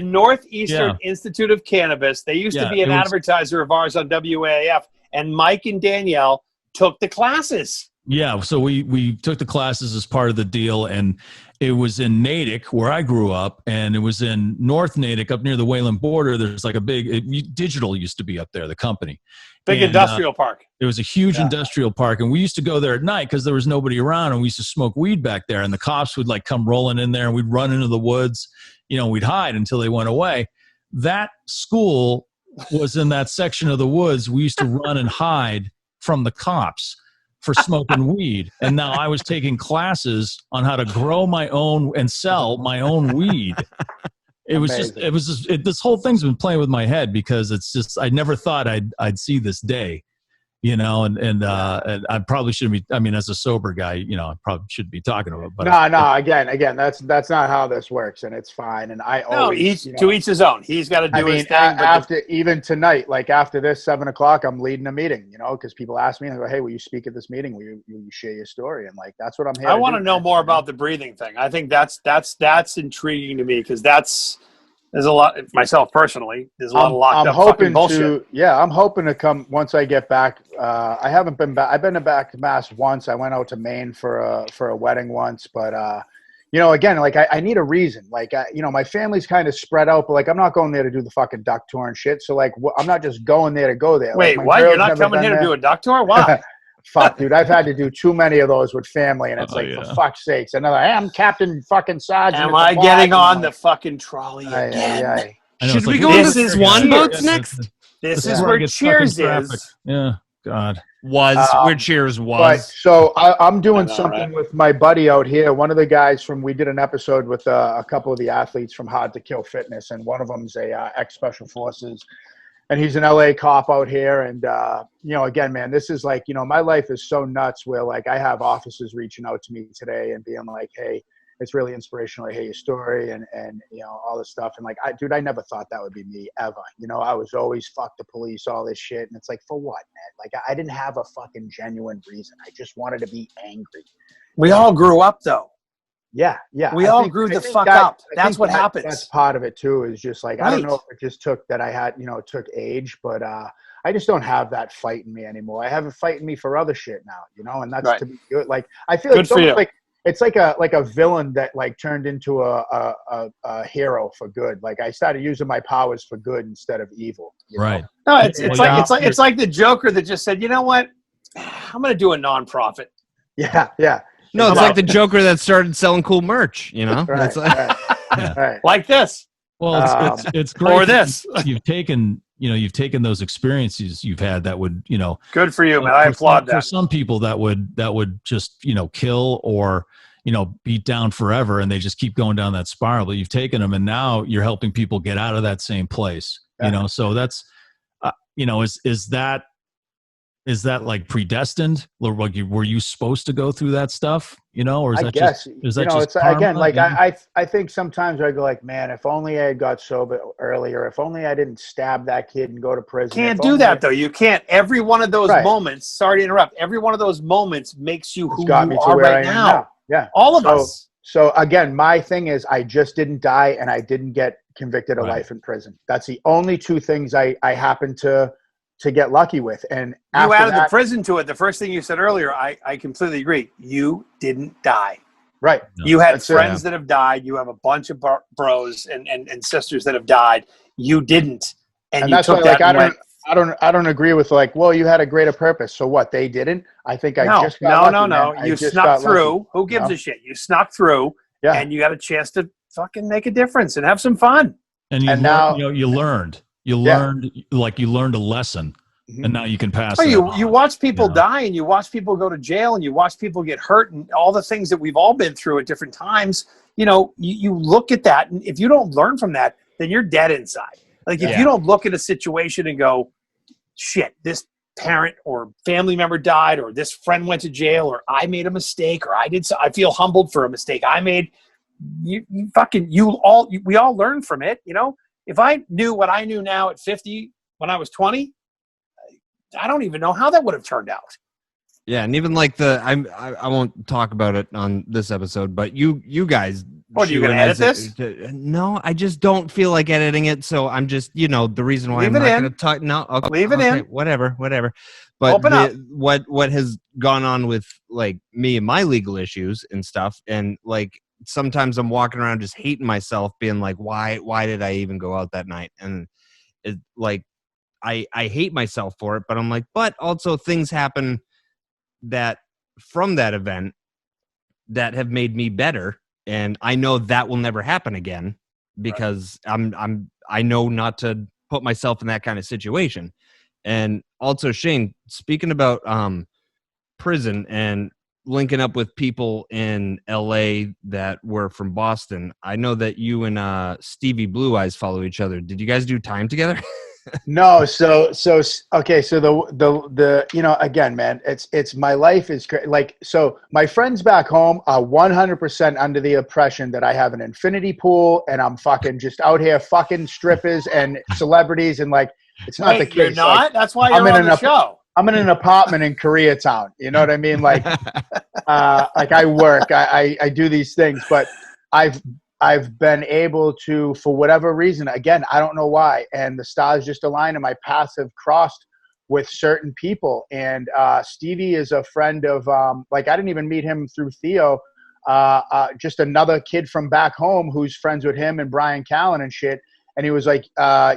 B: Northeastern Institute of Cannabis. They used to be an advertiser of ours on WAF, and Mike and Danielle took the classes.
F: Yeah, so we took the classes as part of the deal, and it was in Natick, where I grew up, and it was in North Natick, up near the Wayland border. There's like a big Digital used to be up there, the company.
B: Big industrial park.
F: It was a huge industrial park, and we used to go there at night because there was nobody around, and we used to smoke weed back there, and the cops would like come rolling in there, and we'd run into the woods, we'd hide until they went away. That school was in that section of the woods. We used to run and hide from the cops for smoking weed. And now I was taking classes on how to grow my own and sell my own weed. This whole thing's been playing with my head because it's just, I never thought I'd see this day. and I probably shouldn't be. I mean, as a sober guy, I probably shouldn't be talking about it. But
G: no. Again, that's not how this works, and it's fine. And I always
B: to each his own. He's got to do his thing.
G: After even tonight, like after this 7 o'clock, I'm leading a meeting. Because people ask me, and I go, "Hey, will you speak at this meeting? Will you share your story?" And like that's what I'm here.
B: I want to know more about the breathing thing. I think that's intriguing to me because there's a lot, myself personally, there's a lot of locked up fucking bullshit.
G: I'm hoping to come once I get back. I haven't been back. I've been back to Mass once. I went out to Maine for a wedding once, but again, like I need a reason. Like my family's kind of spread out, but like I'm not going there to do the fucking duck tour and shit. So like I'm not just going there to go there.
B: Wait,
G: like,
B: what? You're not coming here to do a duck tour? Why?
G: Fuck, dude, I've had to do too many of those with family, and it's for fuck's sakes. Another, hey, I'm Captain fucking Sergeant.
B: Am I getting on the fucking trolley again?
E: Should we go on the Swan boats next?
B: This is where Cheers is.
F: Yeah, God.
E: Where Cheers was.
G: But, so I'm doing something with my buddy out here. One of the guys we did an episode with a couple of the athletes from Hard to Kill Fitness, and one of them's a ex-Special Forces. And he's an LA cop out here. And, again, man, this is like, my life is so nuts where like I have officers reaching out to me today and being like, hey, it's really inspirational to hear your story and all this stuff. And like, I never thought that would be me ever. I was always fuck the police, all this shit. And it's like, for what, man? Like I didn't have a fucking genuine reason. I just wanted to be angry.
B: We all grew up though.
G: Yeah.
B: We all grew the fuck up. That's what happens. That's
G: part of it too. Is just like I don't know if it just took that I had, took age, but I just don't have that fight in me anymore. I have a fight in me for other shit now, and that's to be good. Like I feel it's like a villain that like turned into a hero for good. Like I started using my powers for good instead of evil.
F: Right.
B: No, it's like the Joker that just said, you know what, I'm gonna do a nonprofit.
G: Yeah.
E: No, it's like the Joker that started selling cool merch,
G: Right,
E: That's
G: right.
B: Like this.
F: Well, it's great.
B: Or this.
F: You've taken those experiences you've had that would,
B: good for you, man. I applaud that.
F: For some people that would just, kill or, beat down forever, and they just keep going down that spiral. But you've taken them, and now you're helping people get out of that same place. So that's, is that like predestined? Like were you supposed to go through that stuff? Or is that just
G: it's
F: karma?
G: again, like I think sometimes I go like, man, if only I had got sober earlier, if only I didn't stab that kid and go to prison.
B: Can't do that though. You can't. Every one of those moments, sorry to interrupt, every one of those moments makes you who you are right now.
G: Yeah.
B: All of us.
G: So again, my thing is I just didn't die and I didn't get convicted of life in prison. That's the only two things I happen to get lucky with. And
B: you added the prison to it. The first thing you said earlier, I completely agree. You didn't die.
G: Right.
B: No, you had friends that have died. You have a bunch of bros and sisters that have died. You didn't. And you
G: that's
B: took
G: why,
B: that
G: I don't agree with like, well, you had a greater purpose. So what? They didn't? I think I just got lucky.
B: No. You snuck through. Who gives a shit? You snuck through and you got a chance to fucking make a difference and have some fun.
F: And now you learned. You learned a lesson, and now you can pass it on.
B: You watch people die, and you watch people go to jail, and you watch people get hurt, and all the things that we've all been through at different times. You look at that, and if you don't learn from that, then you're dead inside. Like if you don't look at a situation and go, shit, this parent or family member died, or this friend went to jail, or I made a mistake, or I feel humbled for a mistake I made. We all learn from it, If I knew what I knew now at 50 when I was 20, I don't even know how that would have turned out.
E: Yeah, and even like I won't talk about it on this episode, but you guys.
B: What, are you going to edit this?
E: No, I just don't feel like editing it, so I'm just, the reason why I'm not going to talk. No, okay,
B: leave it in.
E: Whatever. But
B: open up.
E: What has gone on with like me and my legal issues and stuff, and like. Sometimes I'm walking around just hating myself, being like, why did I even go out that night? And it, like, I hate myself for it, but I'm like, but also things happen that from that event that have made me better. And I know that will never happen again because I know not to put myself in that kind of situation. And also Shane, speaking about, prison and linking up with people in LA that were from Boston. I know that you and Stevie Blue Eyes follow each other. Did you guys do time together?
G: No, okay, so the again, man, it's my life is like, so my friends back home are 100% under the impression that I have an infinity pool and I'm fucking just out here fucking strippers and celebrities, and like it's not the case.
B: You're not?
G: Like,
B: that's why you're on the show.
G: I'm in an apartment in Koreatown. You know what I mean? Like, like I work, I do these things, but I've been able to, for whatever reason, again, I don't know why, and the stars just aligned and my paths have crossed with certain people. And Stevie is a friend of, like, I didn't even meet him through Theo, just another kid from back home who's friends with him and Brian Callen and shit. And he was like,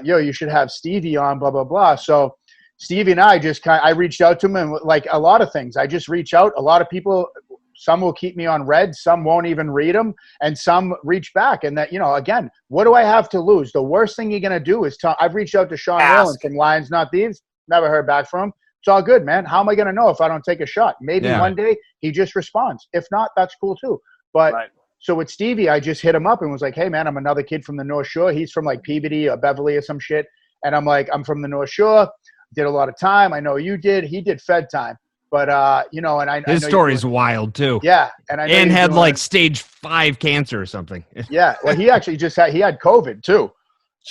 G: yo, you should have Stevie on, blah, blah, blah. So Stevie and I just I reached out to him, and like a lot of things, I just reach out. A lot of people, some will keep me on red, some won't even read them, and some reach back. And that, again, what do I have to lose? The worst thing you're going to do is I've reached out to Sean Whalen from Lions Not Thieves, never heard back from him. It's all good, man. How am I going to know if I don't take a shot? Maybe one day he just responds. If not, that's cool too. But so with Stevie, I just hit him up and was like, hey, man, I'm another kid from the North Shore. He's from like Peabody or Beverly or some shit. And I'm like, I'm from the North Shore. Did a lot of time. I know you did. He did Fed time. But, and I
E: his story's wild too.
G: Yeah. And
E: had like stage 5 cancer or something.
G: Yeah. Well, he actually he had COVID too.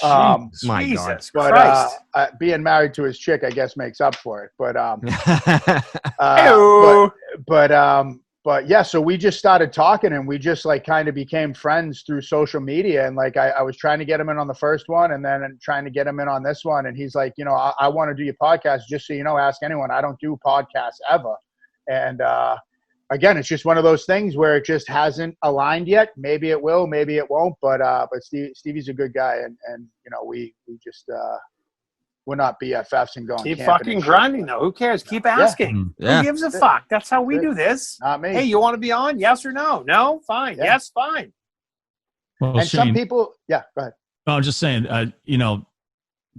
E: My God.
G: But being married to his chick, I guess, makes up for it. But, but yeah, so we just started talking and we just like kind of became friends through social media. And like, I was trying to get him in on the first one and then trying to get him in on this one. And he's like, I want to do your podcast, just so you know, ask anyone. I don't do podcasts ever. And again, it's just one of those things where it just hasn't aligned yet. Maybe it will, maybe it won't. But Stevie's a good guy. And we just, we're not BFFs and going.
B: Keep fucking grinding though. Who cares? Keep asking.
E: Yeah.
B: Who gives a fuck? That's how we do this.
G: Not me.
B: Hey, you want to be on? Yes or no? No? Fine.
G: Yeah.
B: Yes, fine.
F: Well,
G: and
F: Shane,
G: some people, go ahead.
F: I'm just saying,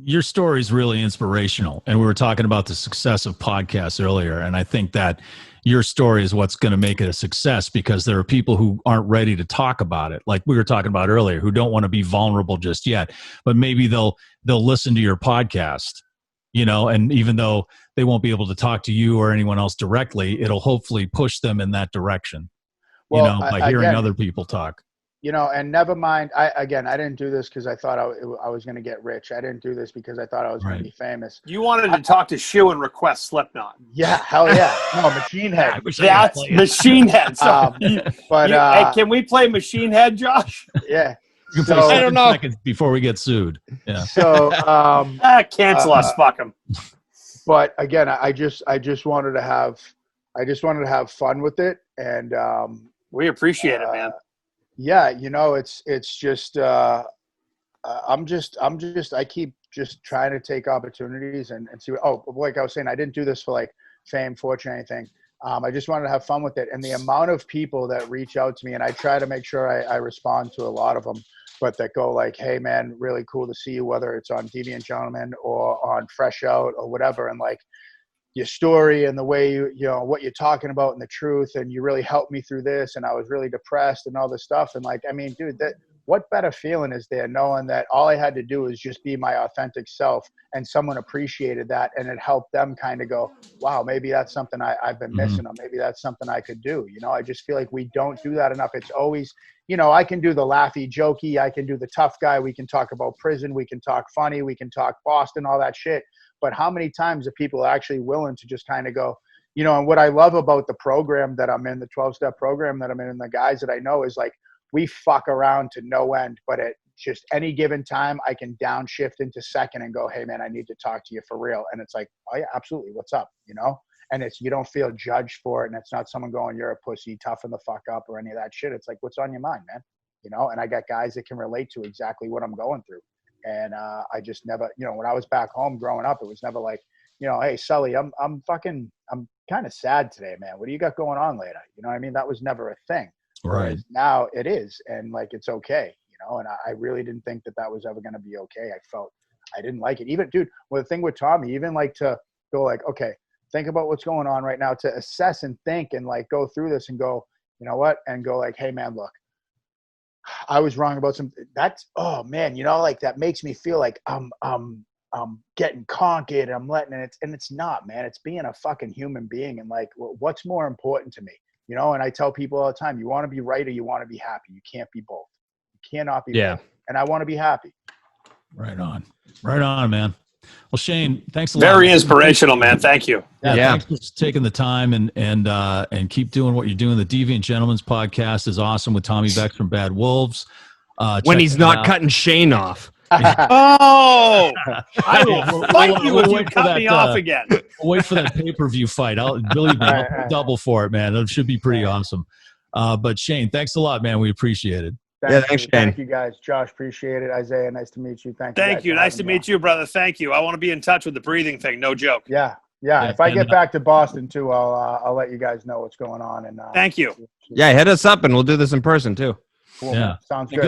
F: your story is really inspirational. And we were talking about the success of podcasts earlier. And I think that your story is what's going to make it a success, because there are people who aren't ready to talk about it. Like we were talking about earlier, who don't want to be vulnerable just yet, but maybe they'll listen to your podcast, and even though they won't be able to talk to you or anyone else directly, it'll hopefully push them in that direction, by hearing other people talk.
G: And never mind. I didn't do this because I thought I was going to get rich. I didn't do this because I thought I was going to be famous.
B: You wanted to talk to Shu and request Slipknot.
G: Yeah, hell yeah. No, Machine Head.
B: That's Machine Head. So hey, can we play Machine Head, Josh?
G: Yeah.
F: I don't know. Seconds before we get sued. Yeah.
G: So
B: cancel us. Fuck them.
G: But again, I just wanted to have fun with it, and
B: we appreciate it, man.
G: Yeah, it's just I keep just trying to take opportunities and see like I was saying, I didn't do this for like fame, fortune, anything. I just wanted to have fun with it. And the amount of people that reach out to me, and I try to make sure I respond to a lot of them, but that go like, hey man, really cool to see you, whether it's on Deviant Gentleman or on Fresh Out or whatever. And like, your story and the way you what you're talking about and the truth, and you really helped me through this, and I was really depressed and all this stuff. And like, I mean, dude, what better feeling is there knowing that all I had to do is just be my authentic self, and someone appreciated that, and it helped them kind of go, wow, maybe that's something I've been missing, or maybe that's something I could do. I just feel like we don't do that enough. It's always, I can do the laughy jokey, I can do the tough guy, we can talk about prison, we can talk funny, we can talk Boston, all that shit. But how many times are people actually willing to just kind of go, and what I love about the program that I'm in, the 12-step program that I'm in, and the guys that I know is like, we fuck around to no end, but at just any given time, I can downshift into second and go, hey man, I need to talk to you for real. And it's like, oh yeah, absolutely. What's up? And you don't feel judged for it. And it's not someone going, you're a pussy, toughen the fuck up or any of that shit. It's like, what's on your mind, man? And I got guys that can relate to exactly what I'm going through. And I just never, when I was back home growing up, it was never like, hey, Sully, I'm kind of sad today, man. What do you got going on later? I mean? That was never a thing.
F: Right.
G: Whereas now it is. And like, it's okay, and I really didn't think that was ever going to be okay. I didn't like it. Even, dude, the thing with Tommy, even like to go like, okay, think about what's going on right now, to assess and think and like go through this and go, you know what? And go like, hey man, look, I was wrong about some, that's, oh man, like that makes me feel like I'm getting conquered. I'm letting it, and it's not, man. It's being a fucking human being, and like, what's more important to me, you know? And I tell people all the time, you want to be right or you want to be happy. You can't be both. You cannot be both. And I want to be happy.
F: Right on, man. Well, Shane, thanks a lot.
B: Very inspirational, man. Thank you.
F: Thanks for taking the time and keep doing what you're doing. The Deviant Gentleman's podcast is awesome with Tommy Vex from Bad Wolves.
E: When he's not cutting Shane off.
B: Oh, I will fight you if you cut me off again.
F: We'll wait for that pay-per-view fight. Believe me, I'll double for it, man. It should be pretty awesome. But Shane, thanks a lot, man. We appreciate it.
E: Thanks, Shane.
G: Thank you, guys. Josh, appreciate it. Isaiah, nice to meet you.
B: Thank you. Nice to meet you, brother. Thank you. I want to be in touch with the breathing thing. No joke.
G: Yeah. If I get back to Boston too, I'll let you guys know what's going on. And
B: thank you.
E: Yeah, hit us up and we'll do this in person too.
G: Cool, man. Sounds good.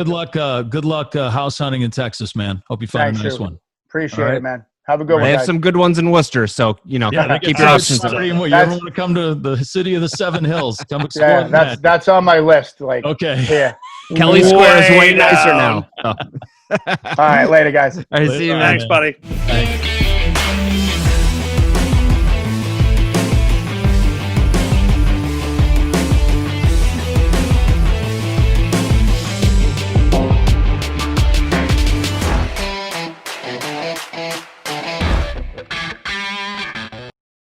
F: Good luck house hunting in Texas, man. Hope you find a nice one.
G: Appreciate it, man. Have a good one.
E: They have some good ones in Worcester, so keep your options.
F: You ever want to come to the city of the Seven Hills? Come explore.
G: That's on my list. Like,
F: okay.
E: Kelly Square is way nicer now.
G: All right, later, guys.
E: All right, see you, man.
B: Thanks, buddy.
F: Thanks.